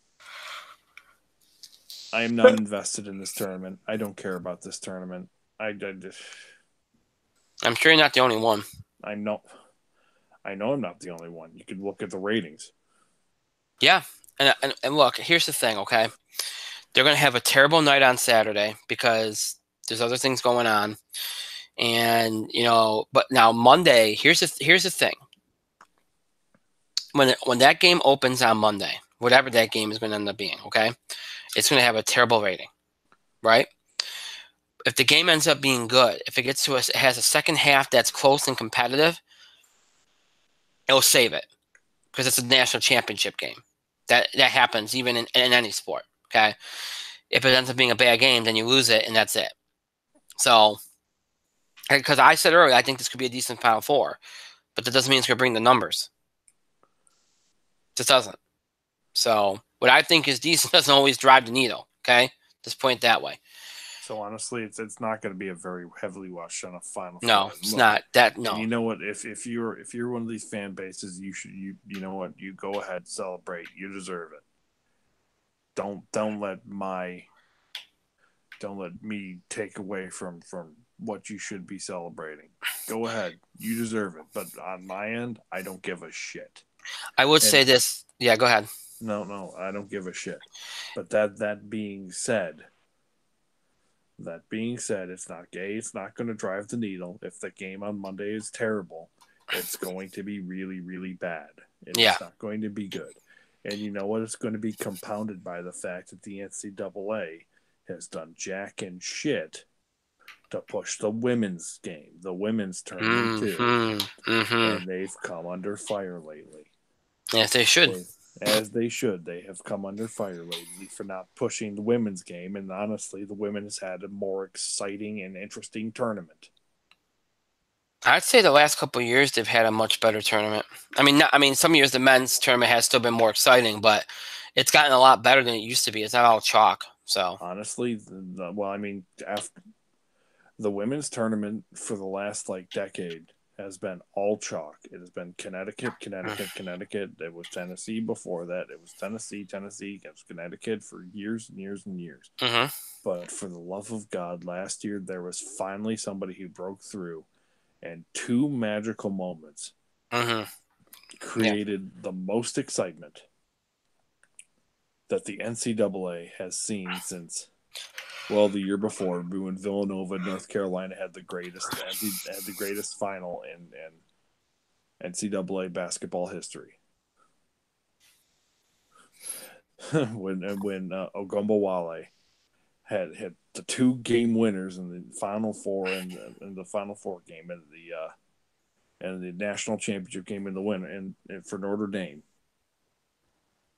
I am not invested in this tournament. I don't care about this tournament. I'm sure you're not the only one. I know I'm not the only one. You can look at the ratings. Yeah, and look, here's the thing, okay? They're going to have a terrible night on Saturday because there's other things going on. And, but now Monday, here's the thing. When that game opens on Monday, whatever that game is going to end up being, okay, it's going to have a terrible rating, right? If the game ends up being good, if it gets to us, it has a second half that's close and competitive, it'll save it because it's a national championship game. That happens even in any sport, okay? If it ends up being a bad game, then you lose it, and that's it. So Because I said earlier, I think this could be a decent Final Four, but that doesn't mean it's going to bring the numbers. It just doesn't. So what I think is decent doesn't always drive the needle. Okay, just point it that way. So honestly, it's not going to be a very heavily watched on a Final No, Four. And it's look, not that. and No, you know what? If you're one of these fan bases, you know what? You go ahead, celebrate. You deserve it. Don't let my don't let me take away from what you should be celebrating. Go ahead, you deserve it. But on my end, I don't give a shit. I would say And this. Yeah, go ahead. no, I don't give a shit. But that being said, it's not gay. It's not going to drive the needle. If the game on Monday is terrible, it's going to be really, really bad. And Yeah. it's not going to be good. And you know what? It's going to be compounded by the fact that the NCAA has done jack and shit to push the women's game, the women's tournament too. Hmm. Hmm. And they've come under fire lately. Yes, they should. As they should. They have come under fire lately for not pushing the women's game, and honestly, the women has had a more exciting and interesting tournament. I'd say the last couple of years they've had a much better tournament. I mean, not, I mean, some years the men's tournament has still been more exciting, but it's gotten a lot better than it used to be. It's not all chalk. So. Honestly, well, I mean, after the women's tournament for the last like decade has been all chalk. It has been Connecticut, Connecticut, Connecticut. It was Tennessee before that. It was Tennessee, Tennessee. It was Connecticut for years and years and years. Hmm. But for the love of God, last year there was finally somebody who broke through, and two magical moments Hmm. Yeah. created the most excitement that the NCAA has seen since, well, the year before when Villanova, North Carolina had the greatest final in NCAA basketball history. when Ogumbawale had the two game winners in the Final Four and the Final Four game and the national championship game in the winner and for Notre Dame.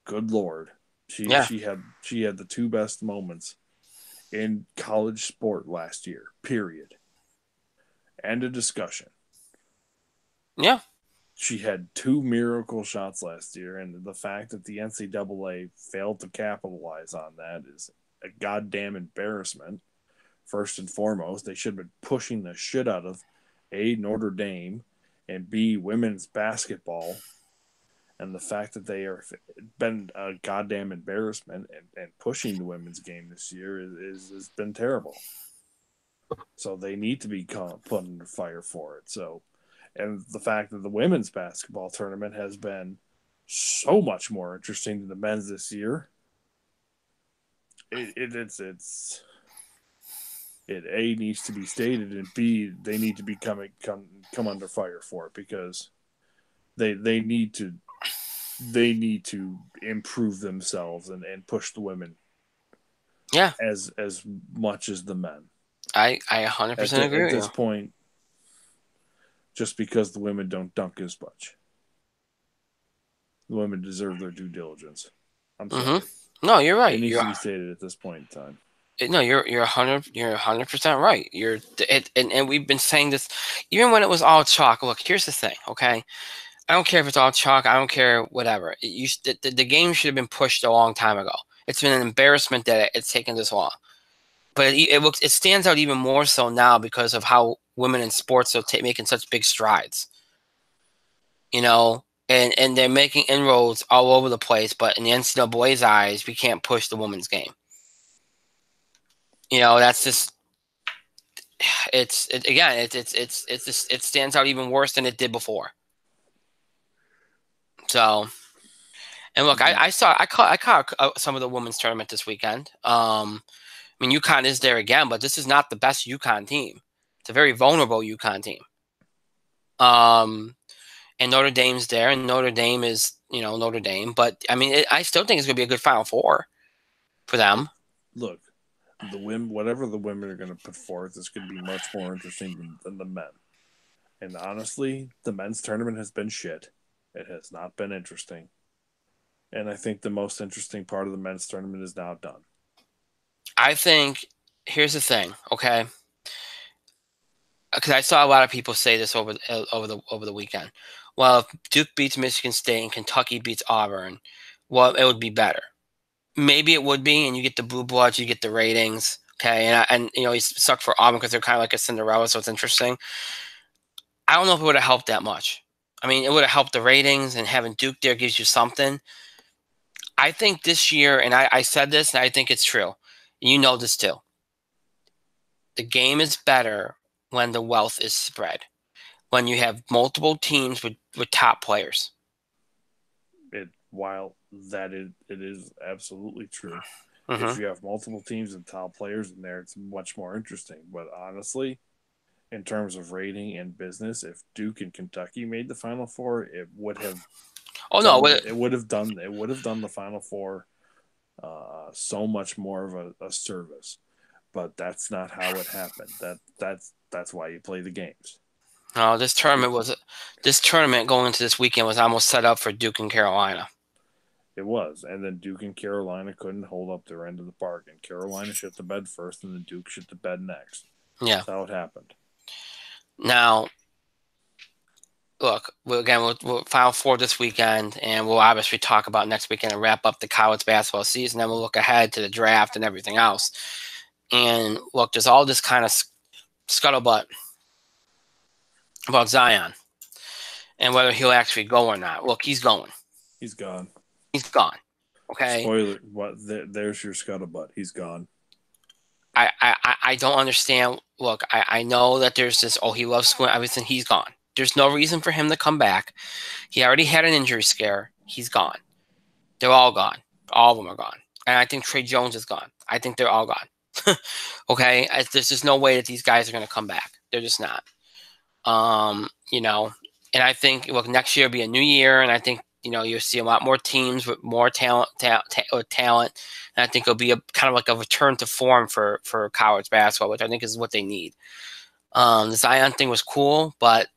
Good Lord, she Yeah. she had she had the two best moments in college sport last year. Period. End of discussion. Yeah. She had two miracle shots last year, and the fact that the NCAA failed to capitalize on that is a goddamn embarrassment. First and foremost, they should have been pushing the shit out of A, Notre Dame, and B, women's basketball. And the fact that they are been a goddamn embarrassment and pushing the women's game this year has been terrible. So they need to be put under fire for it. So, and the fact that the women's basketball tournament has been so much more interesting than the men's this year. It A needs to be stated, and B they need to come under fire for it because they need to improve themselves and push the women Yeah. as much as the men. I 100% agree At with this you. point, just because the women don't dunk as much, the women deserve their due diligence. I'm Hmm. sorry. No, you're It right. needs to be stated at this point in time. No, you're 100% right. And we've been saying this even when it was all chalk. Look, here's the thing, okay? I don't care if it's all chalk. I don't care whatever. The game should have been pushed a long time ago. It's been an embarrassment that it's taken this long. But it stands out even more so now because of how women in sports are making such big strides. And they're making inroads all over the place. But in the NCAA's eyes, we can't push the women's game. That's just again it's just, it stands out even worse than it did before. So, and look, I caught some of the women's tournament this weekend. I mean, UConn is there again, but this is not the best UConn team. It's a very vulnerable UConn team. Um, and Notre Dame's there, and Notre Dame is Notre Dame, but I mean, I still think it's going to be a good Final Four for them. Look, the women, whatever the women are going to put forth, is going to be much more interesting than the men. And honestly, the men's tournament has been shit. It has not been interesting. And I think the most interesting part of the men's tournament is now done. I think here's the thing, okay? because I saw a lot of people say this over the weekend. Well, if Duke beats Michigan State and Kentucky beats Auburn, well, it would be better. Maybe it would be, and you get the blue bloods, you get the ratings. Okay, and you know, he's sucked for Auburn because they're kind of like a Cinderella, so it's interesting. I don't know if it would have helped that much. I mean, it would have helped the ratings, and having Duke there gives you something. I think this year, and I said this, and I think it's true. You know this too. The game is better when the wealth is spread, when you have multiple teams with top players. While it is absolutely true. If Mm-hmm. you have multiple teams and top players in there, it's much more interesting. But honestly, in terms of rating and business, if Duke and Kentucky made the Final Four, it would have Oh no, done the Final Four so much more of a service. But that's not how it happened. That's why you play the games. no, this tournament going into this weekend was almost set up for Duke and Carolina. It was, and then Duke and Carolina couldn't hold up their end of the bargain. Carolina shit the bed first, and then Duke shit the bed next. Yeah. That's how it happened. Now, look, we'll Final Four this weekend, and we'll obviously talk about next weekend and wrap up the college basketball season. Then we'll look ahead to the draft and everything else. And look, there's all this kind of scuttlebutt about Zion and whether he'll actually go or not. Look, he's going. He's gone. He's gone. Okay. Spoiler. What? There's your scuttlebutt. He's gone. I don't understand. Look, I know that there's this, oh, he loves school, everything. He's gone. There's no reason for him to come back. He already had an injury scare. He's gone. They're all gone. All of them are gone. And I think Trey Jones is gone. I think they're all gone. Okay? There's just no way that these guys are going to come back. They're just not. You know, and I think, look, next year will be a new year, and I think, you know, you'll see a lot more teams with more talent. And I think it'll be a kind of like a return to form for college basketball, which I think is what they need. The Zion thing was cool, but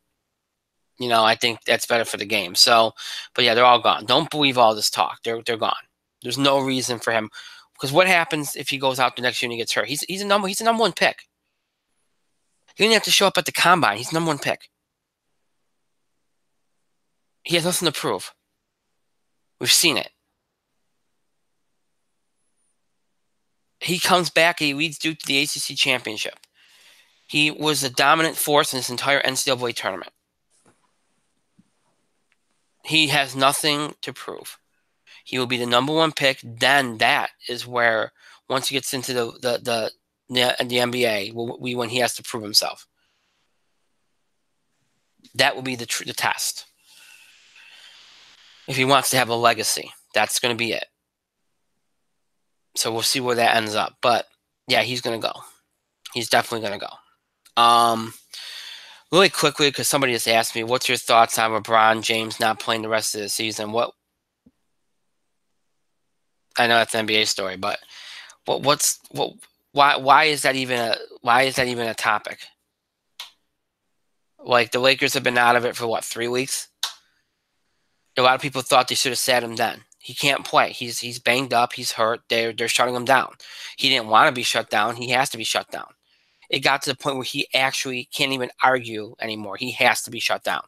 you know, I think that's better for the game. So, but yeah, they're all gone. Don't believe all this talk. They're gone. There's no reason for him, because what happens if he goes out the next year and he gets hurt? He's a number one pick. He didn't have to show up at the combine. He's the number one pick. He has nothing to prove. We've seen it. He comes back. He leads Duke to the ACC championship. He was a dominant force in this entire NCAA tournament. He has nothing to prove. He will be the number one pick. Then that is where, once he gets into the NBA, when he has to prove himself. That will be the test. If he wants to have a legacy, that's going to be it. So we'll see where that ends up. But yeah, he's going to go. He's definitely going to go. Really quickly, because somebody just asked me, what's your thoughts on LeBron James not playing the rest of the season? I know that's an NBA story, but why is that even a topic? Like, the Lakers have been out of it for what, 3 weeks? A lot of people thought they should have sat him then. He can't play. He's banged up. He's hurt. They're shutting him down. He didn't want to be shut down. He has to be shut down. It got to the point where he actually can't even argue anymore. He has to be shut down.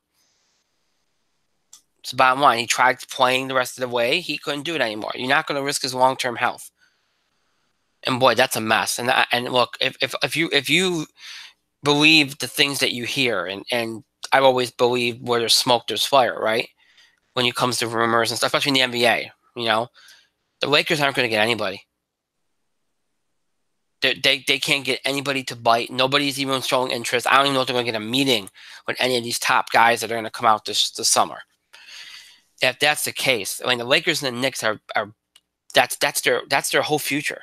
It's the bottom line. He tried playing the rest of the way. He couldn't do it anymore. You're not going to risk his long-term health. And boy, that's a mess. And look, if you believe the things that you hear, and I've always believed where there's smoke, there's fire, right? When it comes to rumors and stuff, especially in the NBA, you know, the Lakers aren't going to get anybody. They can't get anybody to bite. Nobody's even showing interest. I don't even know if they're going to get a meeting with any of these top guys that are going to come out this summer. If that's the case, I mean, the Lakers and the Knicks are that's their whole future.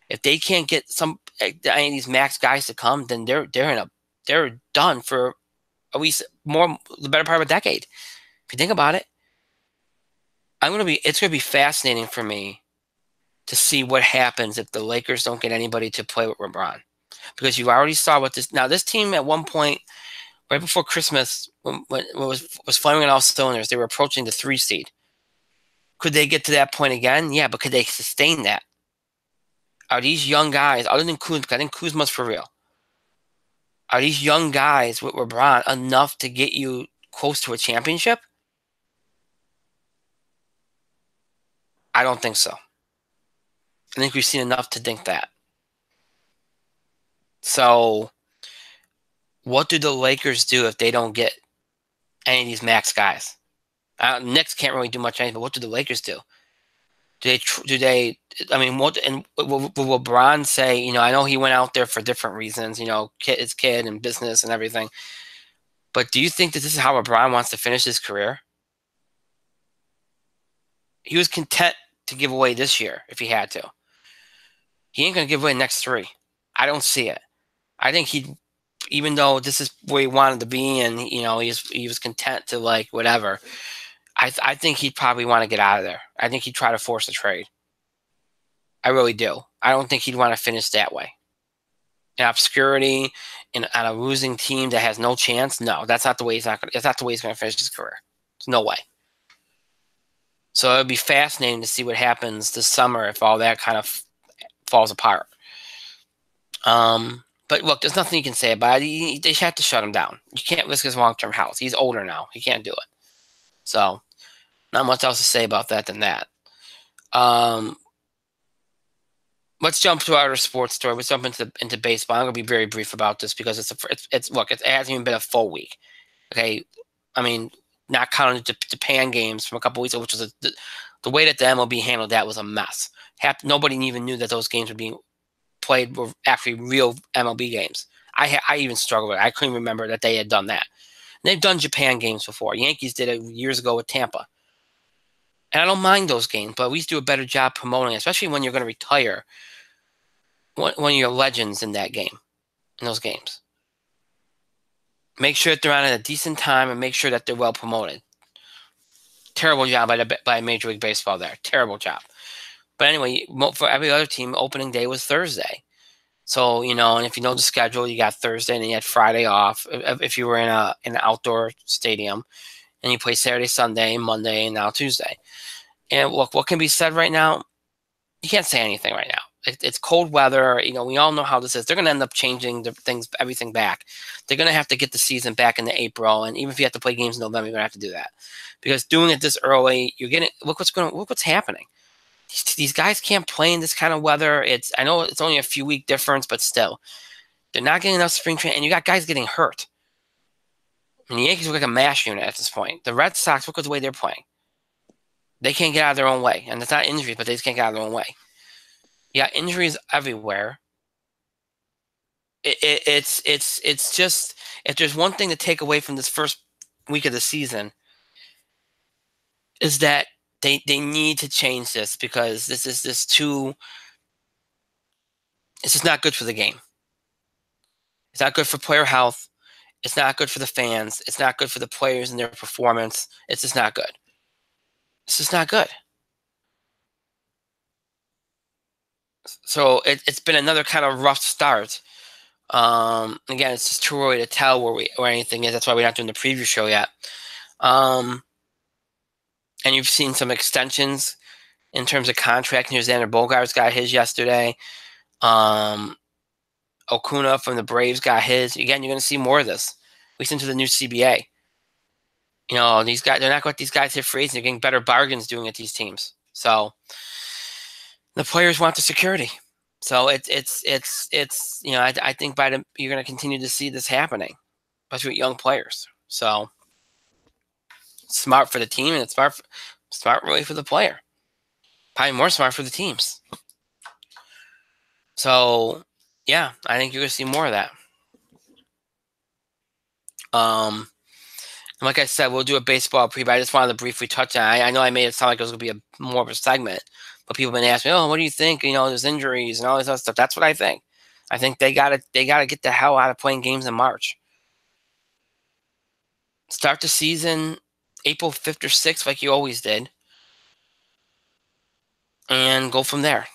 If they can't get any of these max guys to come, then they're done for at least the better part of a decade. If you think about it, it's gonna be fascinating for me to see what happens if the Lakers don't get anybody to play with LeBron, because you already saw what this team at one point right before Christmas, when it was firing on all cylinders, they were approaching the 3 seed. Could they get to that point again? Yeah, but could they sustain that? Are these young guys, other than Kuzma, I think Kuzma's for real. Are these young guys with LeBron enough to get you close to a championship? I don't think so. I think we've seen enough to think that. So, what do the Lakers do if they don't get any of these max guys? Knicks can't really do much anything, but what do the Lakers do? Do they? I mean, what and will LeBron say? I know he went out there for different reasons. His kid and business and everything. But do you think that this is how LeBron wants to finish his career? He was content to give away this year if he had to. He ain't gonna give away the next 3. I don't see it. I think even though this is where he wanted to be, and he was content to like whatever. I think he'd probably want to get out of there. I think he'd try to force a trade. I really do. I don't think he'd want to finish that way. In obscurity, on a losing team that has no chance. No, that's not the way That's not the way he's going to finish his career. There's no way. So it'd be fascinating to see what happens this summer if all that kind of falls apart. But look, there's nothing you can say about it. They have to shut him down. You can't risk his long-term health. He's older now. He can't do it. So, not much else to say about that than that. Let's jump to our sports story. Let's jump into baseball. I'm going to be very brief about this because it hasn't even been a full week. Okay, I mean, not counting the Japan games from a couple weeks ago, which was the way that the MLB handled that was a mess. Nobody even knew that those games were being played were actually real MLB games. I even struggled with it. I couldn't remember that they had done that. And they've done Japan games before. Yankees did it years ago with Tampa. And I don't mind those games, but we used to do a better job promoting it, especially when you're going to retire one of your legends in those games. Make sure that they're on at a decent time and make sure that they're well promoted. Terrible job by Major League Baseball there. Terrible job. But anyway, for every other team, opening day was Thursday. So, and if you know the schedule, you got Thursday and then you had Friday off if you were in an outdoor stadium. And you play Saturday, Sunday, Monday, and now Tuesday. And look, what can be said right now? You can't say anything right now. It's cold weather. We all know how this is. They're going to end up changing everything back. They're going to have to get the season back into April. And even if you have to play games in November, you're going to have to do that. Because doing it this early, look what's happening. These guys can't play in this kind of weather. I know it's only a few week difference, but still. They're not getting enough spring training, and you got guys getting hurt. And the Yankees look like a mash unit at this point. The Red Sox, look at the way they're playing. They can't get out of their own way. And it's not injuries, but they just can't get out of their own way. You got injuries everywhere. It's just, if there's one thing to take away from this first week of the season, is that they need to change this because this is it's just not good for the game. It's not good for player health. It's not good for the fans. It's not good for the players and their performance. It's just not good. It's just not good. So it's been another kind of rough start. Again, it's just too early to tell where anything is. That's why we're not doing the preview show yet. And you've seen some extensions in terms of contract. Xander Bogaerts got his yesterday. Okuna from the Braves got his. Again, you're going to see more of this. At least into the new CBA. These guys, they're not going to let these guys hit free agents. They're getting better bargains doing it, these teams. So the players want the security. So I think you're going to continue to see this happening, especially with young players. So it's smart for the team, and it's smart really for the player. Probably more smart for the teams. So yeah, I think you're going to see more of that. And like I said, we'll do a baseball preview. I just wanted to briefly touch on it. I know I made it sound like it was going to be more of a segment, but people have been asking me, "Oh, what do you think? There's injuries and all this other stuff." That's what I think. I think they gotta get the hell out of playing games in March. Start the season April 5th or 6th, like you always did, and go from there.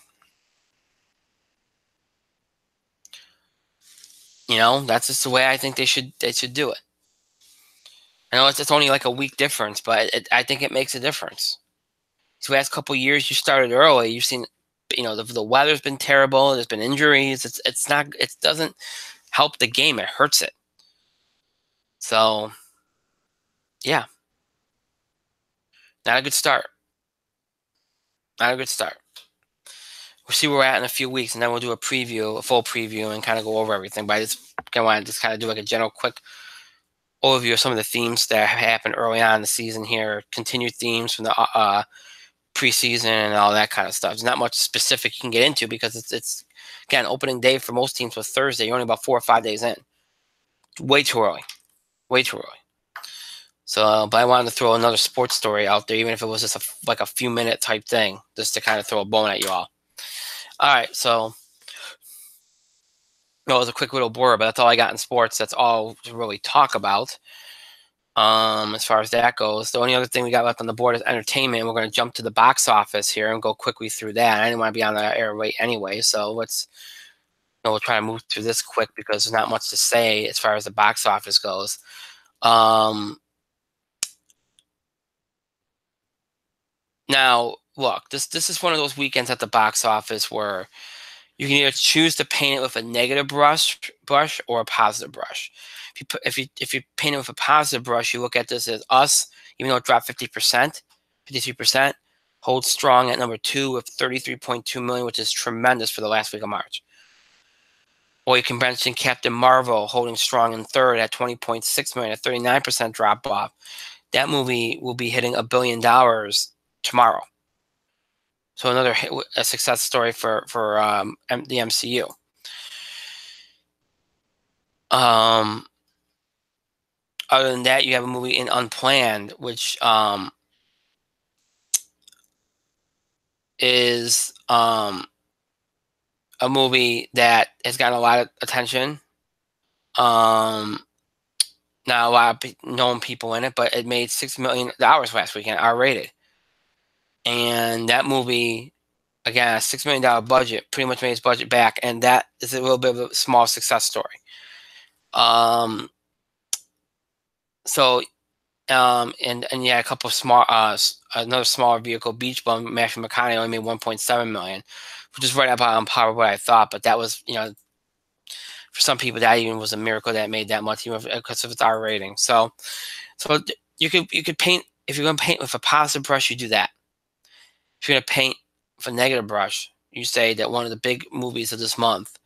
That's just the way I think they should do it. I know it's only like a week difference, but I think it makes a difference. So the last couple of years, you started early. You've seen, the weather's been terrible. There's been injuries. It doesn't help the game. It hurts it. So, yeah, not a good start. Not a good start. We'll see where we're at in a few weeks, and then we'll do a full preview, and kind of go over everything. But I just want to just kind of do like a general quick overview of some of the themes that have happened early on in the season here, continued themes from the preseason and all that kind of stuff. There's not much specific you can get into because it's again, opening day for most teams was Thursday. You're only about 4 or 5 days in. Way too early. Way too early. So, but I wanted to throw another sports story out there, even if it was just like a few minute type thing, just to kind of throw a bone at you all. All right, so it was a quick little blur, but that's all I got in sports. That's all to really talk about. As far as that goes, the only other thing we got left on the board is entertainment. We're going to jump to the box office here and go quickly through that. I didn't want to be on the air right anyway, so we'll try to move through this quick because there's not much to say as far as the box office goes. Now, look, this is one of those weekends at the box office where you can either choose to paint it with a negative brush or a positive brush. If you paint it with a positive brush, you look at this as Us, even though it dropped 50%, 53%, holds strong at number 2 with 33.2 million, which is tremendous for the last week of March. Or you can mention Captain Marvel holding strong in third at 20.6 million, a 39% drop off. That movie will be hitting $1 billion tomorrow. So another a success story for the MCU. Other than that, you have a movie in Unplanned, which is a movie that has gotten a lot of attention. Not a lot of known people in it, but it made $6 million last weekend, R-rated. And that movie, again, a $6 million budget, pretty much made its budget back, and that is a little bit of a small success story. And yeah, a couple of small, another smaller vehicle, Beach Bum, Matthew McConaughey only made 1.7 million, which is right about on par with what I thought. But that was, for some people, that even was a miracle that it made that much, even because of its R rating. So you could paint, if you're going to paint with a positive brush, you do that. If you're going to paint with a negative brush, you say that one of the big movies of this month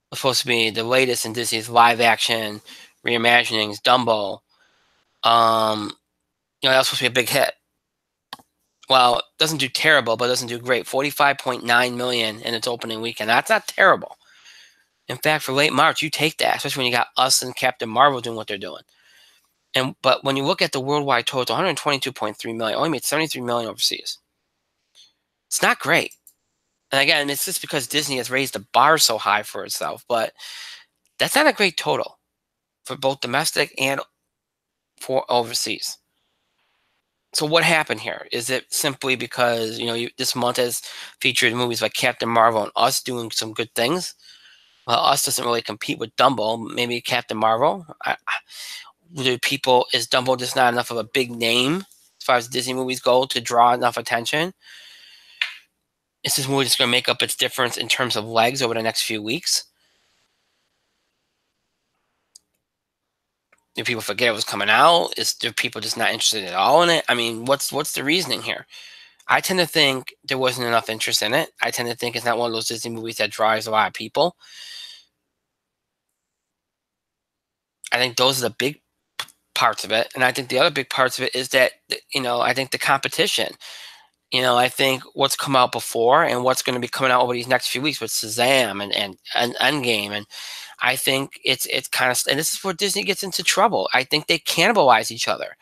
was supposed to be the latest in Disney's live action reimaginings, Dumbo. That was supposed to be a big hit. Well, it doesn't do terrible, but it doesn't do great. 45.9 million in its opening weekend. That's not terrible. In fact, for late March, you take that, especially when you got Us and Captain Marvel doing what they're doing. But when you look at the worldwide total, 122.3 million, only made 73 million overseas. It's not great. And again, it's just because Disney has raised the bar so high for itself, but that's not a great total for both domestic and for overseas. So what happened here? Is it simply because this month has featured movies like Captain Marvel and Us doing some good things? Well, Us doesn't really compete with Dumbo. Maybe Captain Marvel. Is Dumbo just not enough of a big name as far as Disney movies go to draw enough attention? Is this movie just going to make up its difference in terms of legs over the next few weeks? Do people forget it was coming out? Do people just not interested at all in it? I mean, what's the reasoning here? I tend to think there wasn't enough interest in it. I tend to think it's not one of those Disney movies that drives a lot of people. I think those are the big parts of it. And I think the other big parts of it is that, I think the competition. I think what's come out before and what's going to be coming out over these next few weeks with Shazam and Endgame. And I think it's kind of, and this is where Disney gets into trouble. I think they cannibalize each other.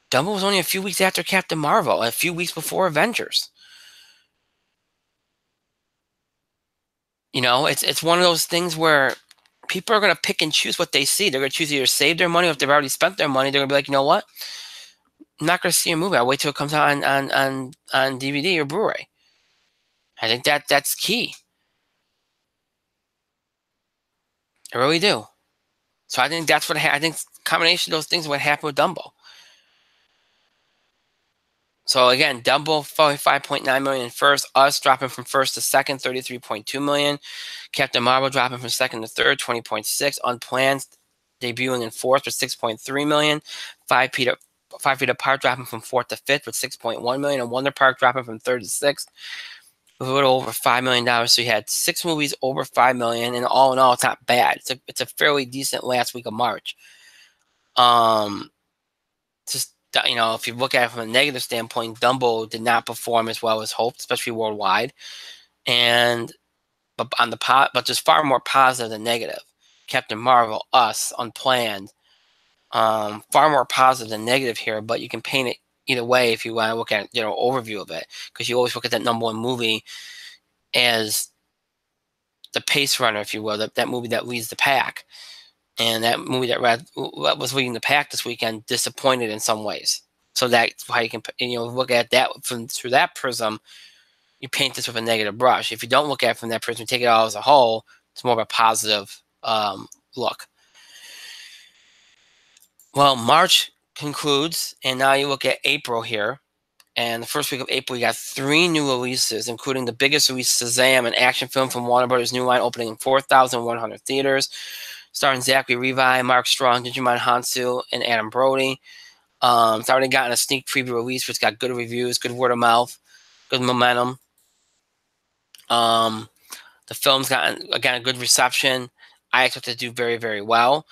Dumbo was only a few weeks after Captain Marvel, a few weeks before Avengers. It's one of those things where people are going to pick and choose what they see. They're going to choose either save their money, or if they've already spent their money, they're going to be like, you know what? I'm not going to see a movie. I'll wait till it comes out on DVD or Blu-ray. I think that's key. I really do. So I think that's what I think. Combination of those things, what happened with Dumbo. So again, Dumbo 45.9 million first. Us dropping from first to second, 33.2 million. Captain Marvel dropping from second to third, 20.6. Unplanned debuting in fourth with 6.3 million. 5 Feet Apart dropping from fourth to fifth with 6.1 million. And Wonder Park dropping from third to sixth with a little over $5 million. So you had 6 movies over 5 million, and all in all, it's not bad. It's a fairly decent last week of March. Just if you look at it from a negative standpoint, Dumbo did not perform as well as hoped, especially worldwide. But there's far more positive than negative. Captain Marvel, Us, Unplanned, far more positive than negative here. But you can paint it either way if you want to look at overview of it, because you always look at that number one movie as the pace runner, if you will, that movie that leads the pack. And that movie that was leading the pack this weekend disappointed in some ways. So that's how you can look at that through that prism. You paint this with a negative brush. If you don't look at it from that prism, take it all as a whole, it's more of a positive look. Well, March concludes, and now you look at April here. And the first week of April, you got 3 new releases, including the biggest release, Shazam, an action film from Warner Brothers' new line, opening in 4,100 theaters, starring Zachary Levi, Mark Strong, Digimon Hansu, and Adam Brody. It's already gotten a sneak preview release, which got good reviews, good word of mouth, good momentum. The film's gotten, again, a good reception. I expect it to do very, very well.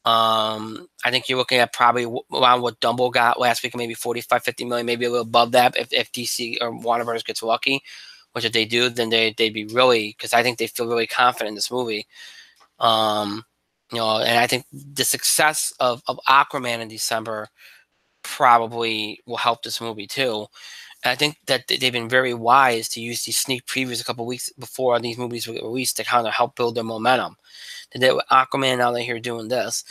I think you're looking at probably around what Dumbo got last week, maybe 45, 50 million, maybe a little above that if DC or Warner Brothers gets lucky, which if they do, then they'd be really, because I think they feel really confident in this movie. And I think the success of Aquaman in December probably will help this movie too. And I think that they've been very wise to use these sneak previews a couple weeks before these movies were released to kind of help build their momentum. They did with Aquaman, now they're here doing this.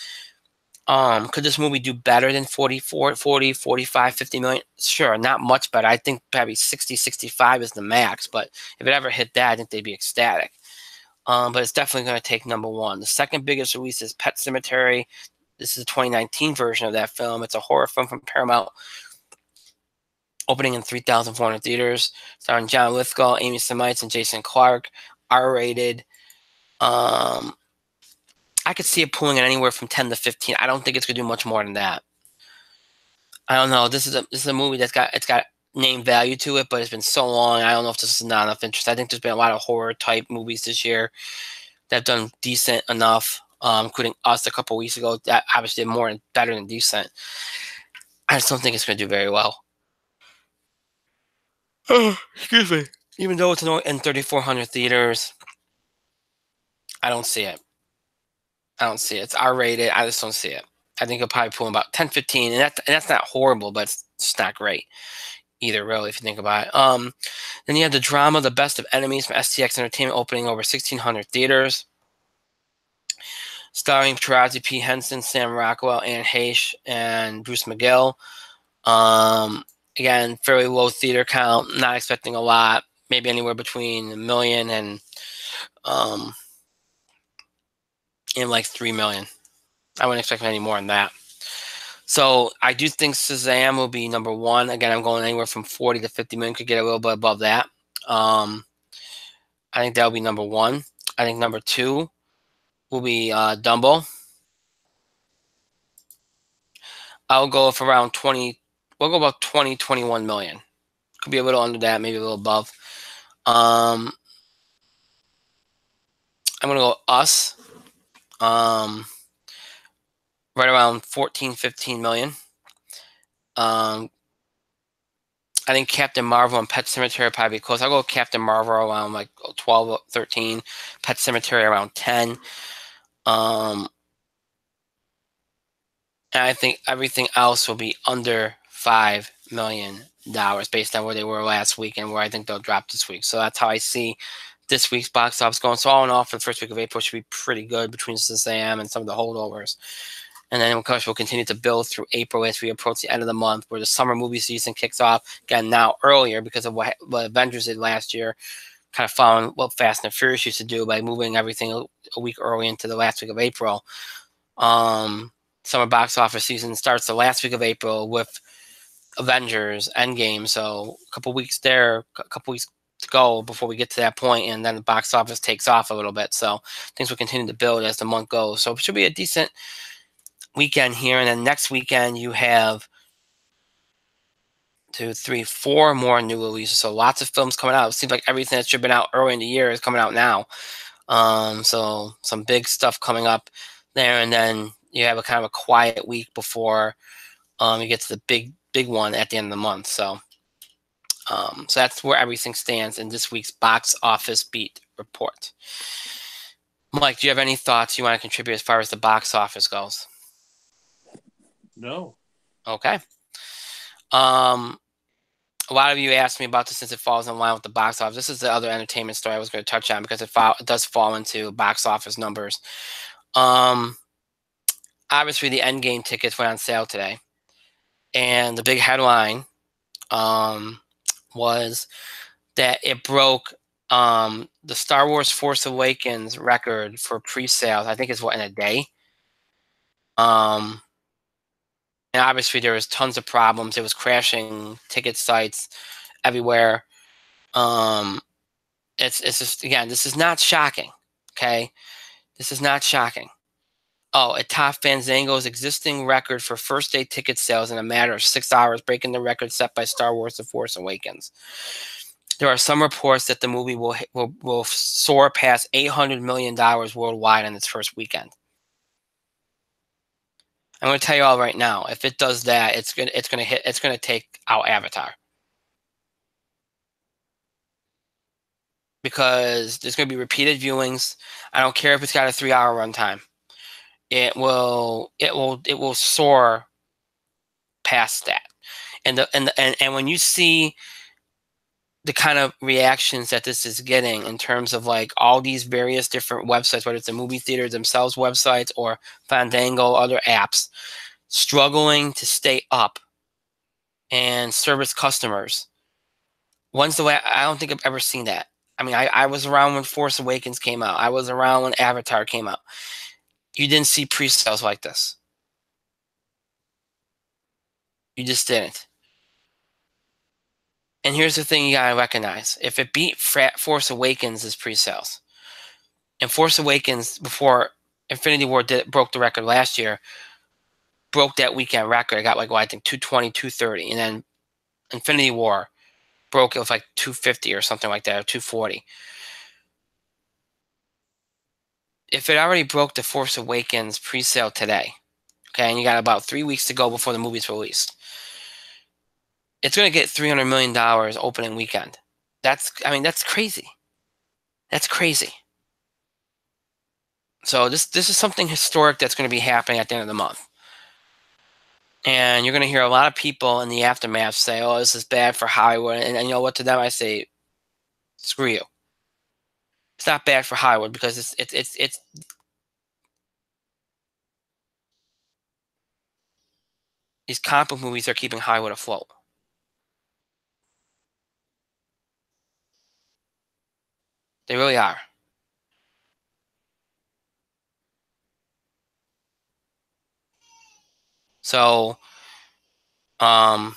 Could this movie do better than 40, 45, 50 million? Sure, not much better. I think probably 60, 65 is the max, but if it ever hit that, I think they'd be ecstatic. But it's definitely going to take number one. The second biggest release is Pet Sematary. This is the 2019 version of that film. It's a horror film from Paramount, opening in 3,400 theaters, starring John Lithgow, Amy Semites, and Jason Clarke. R-rated. I could see it pulling it anywhere from 10 to 15. I don't think it's going to do much more than that. I don't know. This is a movie that's got name value to it, but it's been so long. I don't know if this is not enough interest. I think there's been a lot of horror type movies this year that have done decent enough, including Us a couple weeks ago. That obviously did more and better than decent. I just don't think it's going to do very well. Oh, excuse me. Even though it's in 3,400 theaters, I don't see it. It's R-rated. I just don't see it. I think it'll probably pull in about 10, 15, and that's not horrible, but it's just not great either, really, if you think about it. Then you have the drama, The Best of Enemies from STX Entertainment, opening over 1,600 theaters, starring Taraji P. Henson, Sam Rockwell, Anne Heche, and Bruce McGill. Again, fairly low theater count, not expecting a lot, maybe anywhere between 1 million and like 3 million. I wouldn't expect any more than that. So I do think Shazam will be number one. Again, I'm going anywhere from 40 to 50 million. Could get a little bit above that. I think that'll be number one. I think number two will be Dumbo. I'll go for around 20. We'll go about 20, 21 million. Could be a little under that, maybe a little above. I'm going to go Us. Right around 14, 15 million. I think Captain Marvel and Pet Sematary are probably close. I'll go Captain Marvel around like 12, 13. Pet Sematary around 10. And I think everything else will be under $5 million based on where they were last week and where I think they'll drop this week. So that's how I see this week's box office going. So all in all, for the first week of April, should be pretty good between Shazam and some of the holdovers. And then, of course, we'll continue to build through April as we approach the end of the month, where the summer movie season kicks off, again, now earlier because of what Avengers did last year, kind of following what Fast and Furious used to do by moving everything a week early into the last week of April. Summer box office season starts the last week of April with Avengers Endgame, so a couple weeks there, a couple weeks to go before we get to that point, and then the box office takes off a little bit. So things will continue to build as the month goes. So it should be a decent weekend here, and then next weekend you have two, three, four more new releases. So lots of films coming out. It seems like everything that should have been out early in the year is coming out now. So some big stuff coming up there, and then you have a kind of a quiet week before you get to the big one at the end of the month. So that's where everything stands in this week's box office beat report. Mike, do you have any thoughts you want to contribute as far as the box office goes? No. Okay. Um, a lot of you asked me about this since it falls in line with the box office. This is the other entertainment story I was going to touch on because it does fall into box office numbers. Um, Obviously, the Endgame tickets went on sale today, and the big headline um, was that it broke the Star Wars Force Awakens record for pre-sales. I think it's what, in a day. Um, and obviously there was tons of problems. It was crashing ticket sites everywhere. Um, it's just, again, this is not shocking. Okay, this is not shocking. Oh, it topped Fandango's existing record for first day ticket sales in a matter of 6 hours, breaking the record set by Star Wars: The Force Awakens. There are some reports that the movie will soar past $800 million worldwide in its first weekend. I'm going to tell you all right now, if it does that, it's going to take out Avatar, because there's going to be repeated viewings. I don't care if it's got a 3 hour runtime. It will soar past that. And when you see the kind of reactions that this is getting in terms of like all these various different websites, whether it's the movie theaters themselves websites or Fandango, other apps, struggling to stay up and service customers. One's the way I don't think I've ever seen that. I mean, I was around when Force Awakens came out. I was around when Avatar came out. You didn't see pre-sales like this. You just didn't. And here's the thing you gotta recognize: if it beat Force Awakens as pre-sales, and Force Awakens before Infinity War broke the record last year, broke that weekend record. It got like, well, I think 220, 230, and then Infinity War broke it with like 250 or something like that, or 240. If it already broke the Force Awakens pre-sale today, okay, and you got about 3 weeks to go before the movie's released, it's going to get $300 million opening weekend. That's crazy. That's crazy. So this is something historic that's going to be happening at the end of the month. And you're going to hear a lot of people in the aftermath say, "Oh, this is bad for Hollywood." And you know what? To them, I say, "Screw you. It's not bad for Hollywood, because it's these comic book movies are keeping Hollywood afloat. They really are." So, um,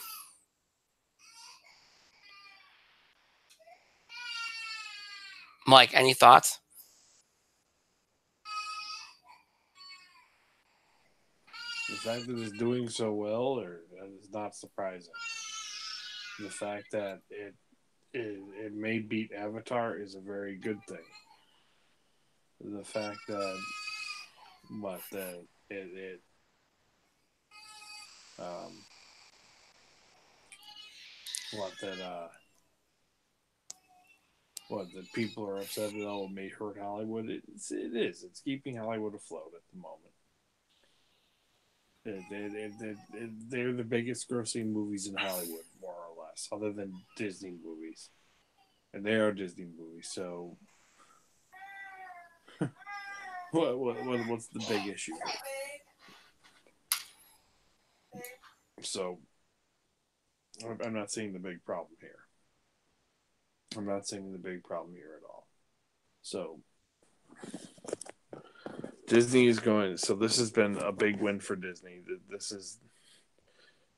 Mike, any thoughts? The fact that it's doing so well is not surprising. The fact that it may beat Avatar is a very good thing. The fact that what that it um what that what the people are upset that, oh, it may hurt Hollywood. It is. It's keeping Hollywood afloat at the moment. They're the biggest grossing movies in Hollywood, more or less, other than Disney movies, and they are Disney movies. So, what's the big issue here? So, I'm not seeing the big problem here. I'm not seeing the big problem here at all. So, Disney is going. So this has been a big win for Disney. This is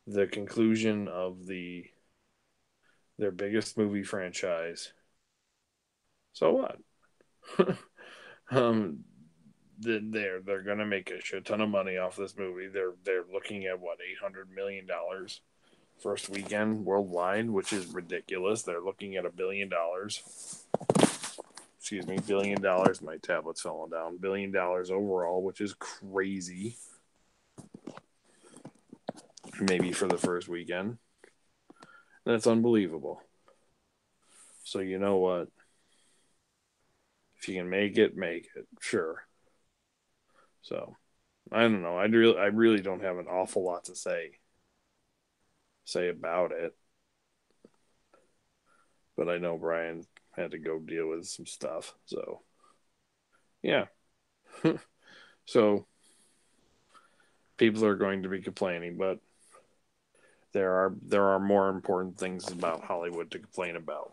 the conclusion of their biggest movie franchise. So what? um, they're gonna make a shit ton of money off this movie. They're looking at what $800 million first weekend worldwide, which is ridiculous. They're looking at $1 billion. Excuse me, $1 billion. My tablet's falling down. $1 billion overall, which is crazy. Maybe for the first weekend. That's unbelievable. So you know what? If you can make it, make it. Sure. So I don't know. I really don't have an awful lot to say about it. But I know Brian had to go deal with some stuff. So yeah. So people are going to be complaining, but there are more important things about Hollywood to complain about.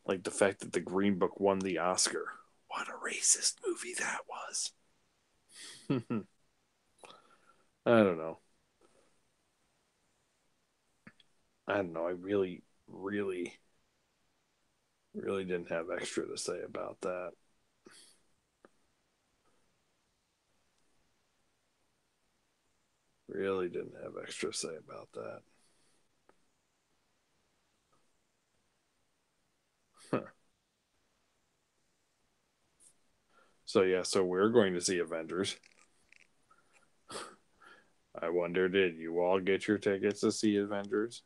Like the fact that the Green Book won the Oscar. What a racist movie that was. I don't know. I don't know. I really didn't have extra to say about that. Really didn't have extra to say about that. Huh. So yeah, so we're going to see Avengers. I wonder, did you all get your tickets to see Avengers?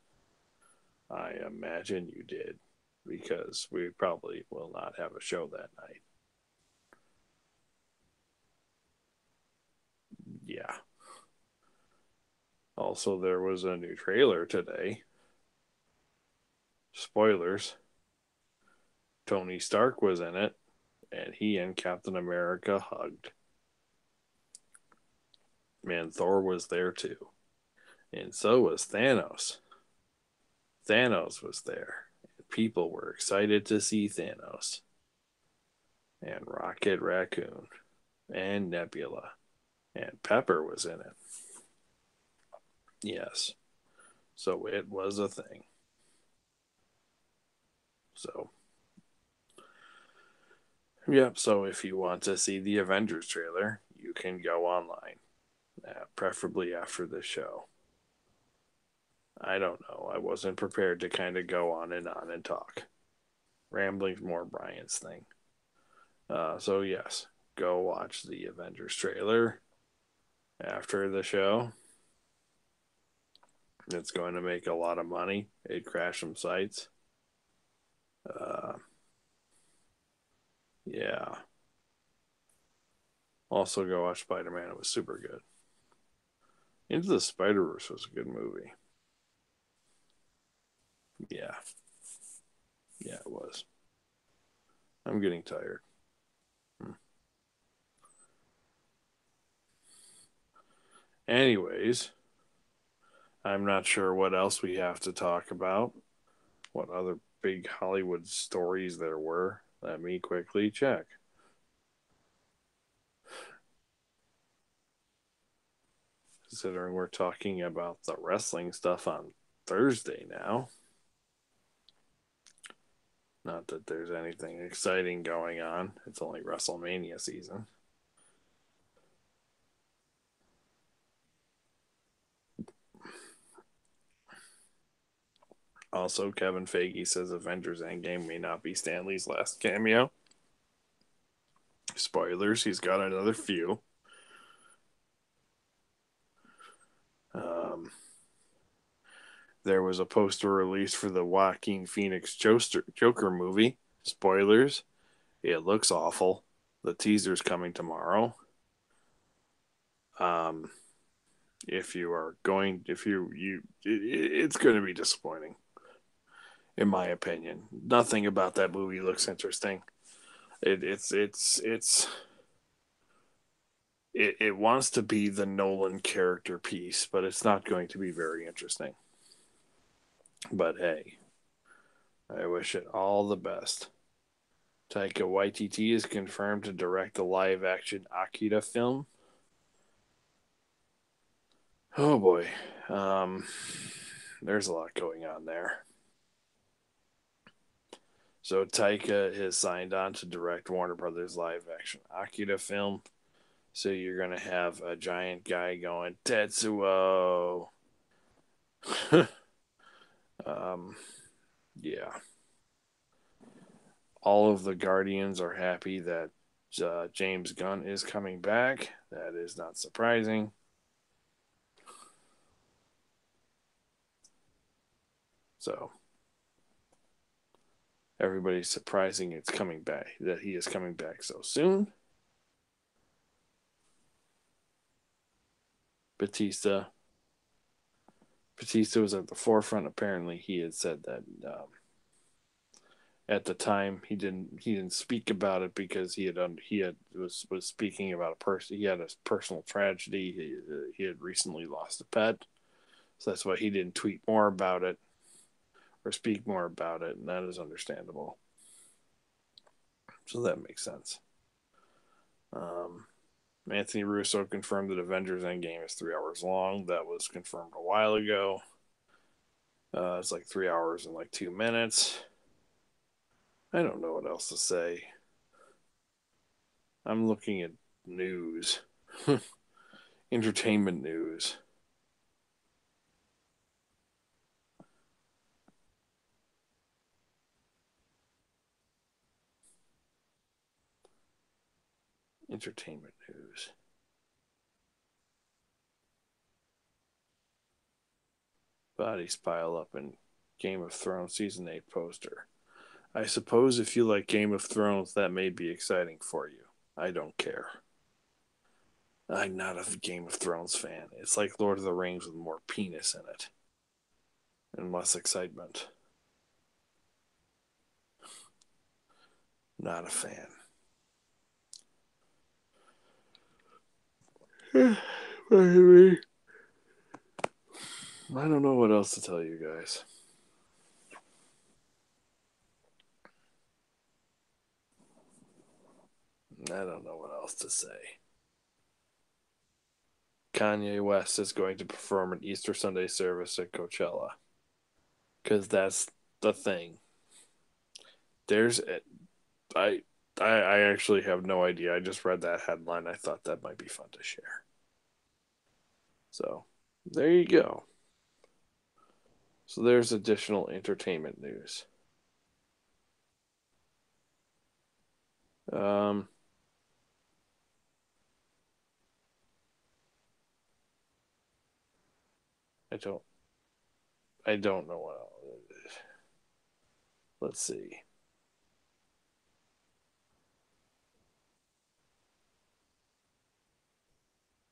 I imagine you did, because we probably will not have a show that night. Yeah. Also, there was a new trailer today. Spoilers. Tony Stark was in it, and he and Captain America hugged. Man, Thor was there too. And so was Thanos. Thanos was there. People were excited to see Thanos. And Rocket Raccoon. And Nebula. And Pepper was in it. Yes. So it was a thing. So, yep. So if you want to see the Avengers trailer, you can go online, preferably after the show. I don't know. I wasn't prepared to kind of go on and talk. Rambling's more Brian's thing. So yes, go watch the Avengers trailer after the show. It's going to make a lot of money. It crashed some sites. Uh, yeah. Also, go watch Spider Man. It was super good. Into the Spider Verse was a good movie. Yeah. Yeah, it was. I'm getting tired. Hmm. Anyways, I'm not sure what else we have to talk about. What other big Hollywood stories there were. Let me quickly check. Considering we're talking about the wrestling stuff on Thursday now. Not that there's anything exciting going on. It's only WrestleMania season. Also, Kevin Feige says Avengers Endgame may not be Stanley's last cameo. Spoilers, he's got another few. Um, there was a poster released for the Joaquin Phoenix Joker movie. Spoilers, it looks awful. The teaser's coming tomorrow. Um, if you are going, if it's going to be disappointing, in my opinion. Nothing about that movie looks interesting. It wants to be the Nolan character piece, but it's not going to be very interesting. But hey, I wish it all the best. Taika Waititi is confirmed to direct the live-action Akira film. Oh boy, Um, there's a lot going on there. So Taika has signed on to direct Warner Brothers live action Akira film. So you're gonna have a giant guy going Tetsuo. um, yeah. All of the Guardians are happy that James Gunn is coming back. That is not surprising. So everybody's surprising it's coming back, that he is coming back so soon. Batista. Batista was at the forefront. Apparently, he had said that at the time he didn't speak about it because he was speaking about a person. He had a personal tragedy. He had recently lost a pet, so that's why he didn't tweet more about it or speak more about it, and that is understandable. So that makes sense. Um, Anthony Russo confirmed that Avengers Endgame is 3 hours long. That was confirmed a while ago. It's like 3 hours and like 2 minutes. I don't know what else to say. I'm looking at news, entertainment news. Entertainment news. Bodies pile up in Game of Thrones Season 8 poster. I suppose if you like Game of Thrones, that may be exciting for you. I don't care. I'm not a Game of Thrones fan. It's like Lord of the Rings with more penis in it and less excitement. Not a fan. I don't know what else to tell you guys. I don't know what else to say. Kanye West is going to perform an Easter Sunday service at Coachella because that's the thing. There's I I actually have no idea. I just read that headline. I thought that might be fun to share. So there you go. So there's additional entertainment news. Um, I don't I don't know what else. Let's see.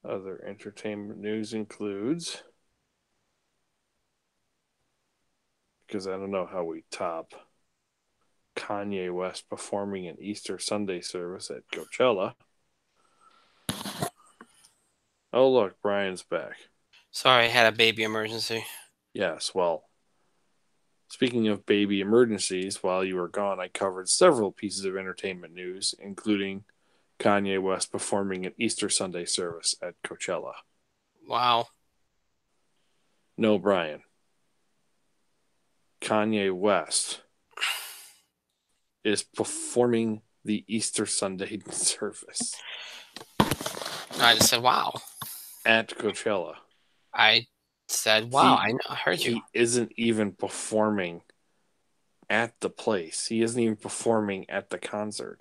Other entertainment news includes, because I don't know how we top Kanye West performing an Easter Sunday service at Coachella. Oh, look, Brian's back. Sorry, I had a baby emergency. Yes, well, speaking of baby emergencies, while you were gone, I covered several pieces of entertainment news, including Kanye West performing an Easter Sunday service at Coachella. Wow. No, Brian. Kanye West is performing the Easter Sunday service I just said, wow. at Coachella. I said, wow. He I heard you. he isn't even performing at the place. He isn't even performing at the concert.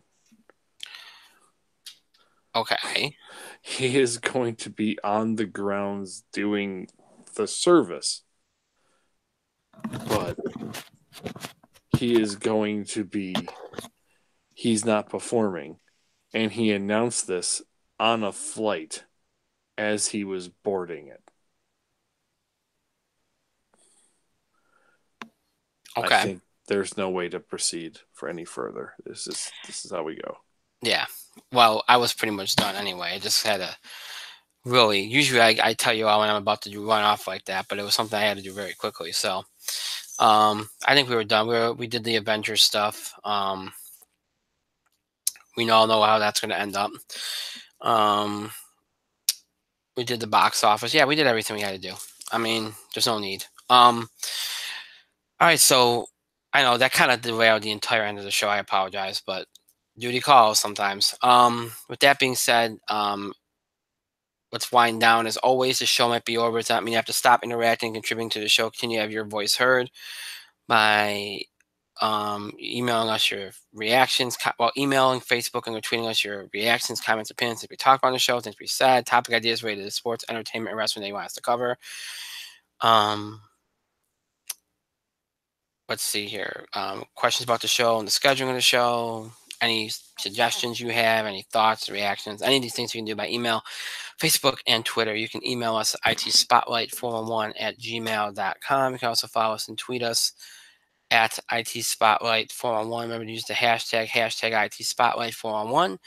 Okay. He is going to be on the grounds doing the service, but he is going to be, he's not performing. And he announced this on a flight as he was boarding it. I Okay. think there's no way to proceed for any further. This is how we go. Yeah. Well, I was pretty much done anyway. I just had to really, usually I tell you all when I'm about to run off like that, but it was something I had to do very quickly. So, I think we were done. We did the Avengers stuff. We all know how that's going to end up. Um, we did the box office. Yeah, we did everything we had to do. I mean, there's no need. All right, so I know that kind of derailed the entire end of the show. I apologize, but duty calls sometimes. With that being said, let's wind down. As always, the show might be over. It's not mean you have to stop interacting and contributing to the show. Continue to have your voice heard by emailing us your reactions, emailing, Facebook, and retweeting us your reactions, comments, opinions. If we talk on the show, things we said, topic ideas related to sports, entertainment, and wrestling that you want us to cover. Um, let's see here. Questions about the show and the scheduling of the show. Any suggestions you have, any thoughts, reactions, any of these things you can do by email, Facebook, and Twitter. You can email us at itspotlight411@gmail.com. You can also follow us and tweet us at itspotlight411. Remember to use the hashtag itspotlight411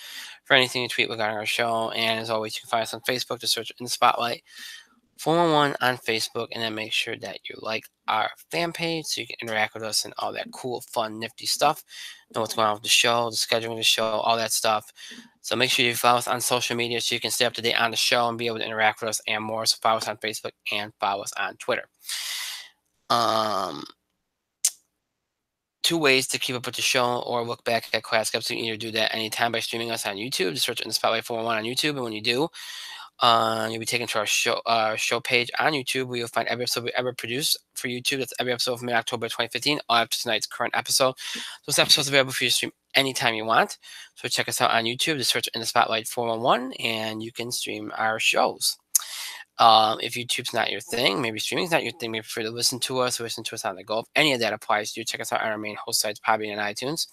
for anything you tweet regarding our show. And as always, you can find us on Facebook. To search In the Spotlight 411 on Facebook, and then make sure that you like our fan page so you can interact with us and all that cool, fun, nifty stuff. Know what's going on with the show, the scheduling of the show, all that stuff. So make sure you follow us on social media so you can stay up to date on the show and be able to interact with us and more. So follow us on Facebook and follow us on Twitter. Two ways to keep up with the show or look back at classic episodes. You can either do that anytime by streaming us on YouTube. Just search In the Spotlight 411 on YouTube, and when you do, you'll be taken to our show page on YouTube, where you'll find every episode we ever produced for YouTube. That's every episode from October 2015, all up to tonight's current episode. Those episodes are available for you to stream anytime you want. So check us out on YouTube. Just search In the Spotlight 411, and you can stream our shows. If YouTube's not your thing, maybe streaming's not your thing, maybe prefer to listen to us or listen to us on the go. If any of that applies to you, check us out on our main host sites, Podbean and iTunes.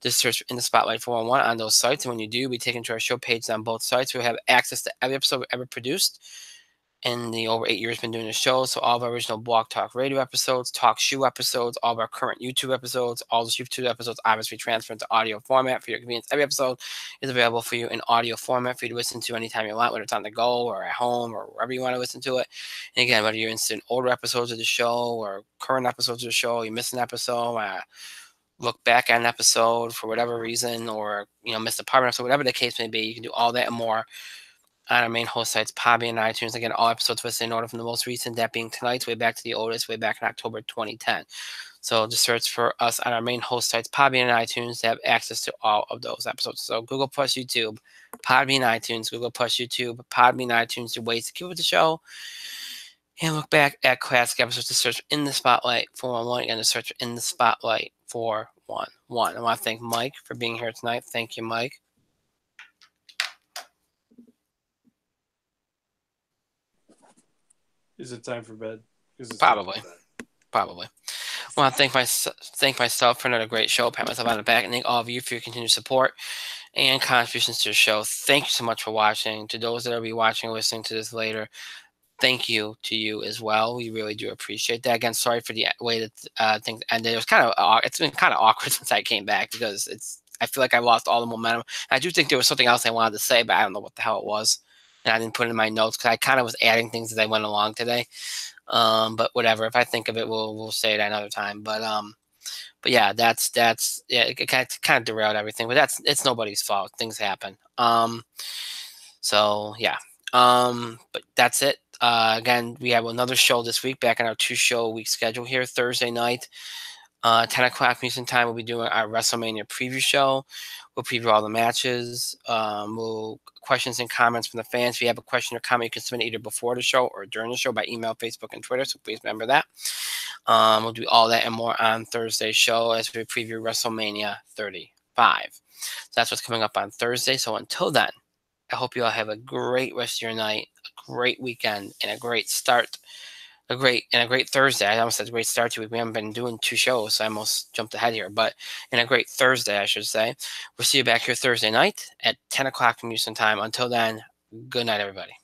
Just search In the Spotlight 411 on those sites, and when you do, be taken to our show pages on both sites. You'll have access to every episode we've ever produced in the over 8 years been doing the show. So all of our original Blog Talk Radio episodes, Talk Shoe episodes, all of our current YouTube episodes, all those YouTube episodes obviously transferred into audio format for your convenience. Every episode is available for you in audio format for you to listen to anytime you want, whether it's on the go or at home or wherever you want to listen to it. And again, whether you're interested in older episodes of the show or current episodes of the show, you missed an episode, look back at an episode for whatever reason, or missed a part of an episode, whatever the case may be, you can do all that and more on our main host sites, Podbean and iTunes. Again, all episodes listed in order from the most recent, that being tonight's, way back to the oldest, way back in October 2010. So just search for us on our main host sites, Podbean and iTunes, to have access to all of those episodes. So Google Plus YouTube, Podbean, iTunes, Google Plus YouTube, Podbean, iTunes, are ways to keep with the show. And look back at classic episodes to search In the Spotlight 411. Again, to search In the Spotlight 411. I want to thank Mike for being here tonight. Thank you, Mike. Is it time for bed? Probably. I want to thank myself for another great show. Pat myself on the back, and thank all of you for your continued support and contributions to the show. Thank you so much for watching. To those that will be watching or listening to this later, thank you to you as well. We really do appreciate that. Again, sorry for the way that things ended. It's been kind of awkward since I came back, because I feel like I lost all the momentum. I do think there was something else I wanted to say, but I don't know what the hell it was, and I didn't put it in my notes because I kind of was adding things as I went along today. But whatever. If I think of it, we'll say it another time. But yeah, it kind of derailed everything. But it's nobody's fault. Things happen. So yeah. But that's it. Again, we have another show this week, back in our 2-show-a-week schedule here. Thursday night, 10 o'clock Eastern time, we'll be doing our WrestleMania preview show. We'll preview all the matches. Questions and comments from the fans. If you have a question or comment, you can submit it either before the show or during the show by email, Facebook, and Twitter. So please remember that. We'll do all that and more on Thursday's show as we preview WrestleMania 35. So that's what's coming up on Thursday. So until then, I hope you all have a great rest of your night, a great weekend, and a great start. A great Thursday. I almost said a great start to week. We haven't been doing 2 shows, so I almost jumped ahead here. But in a great Thursday, I should say. We'll see you back here Thursday night at 10 o'clock from Eastern time. Until then, good night, everybody.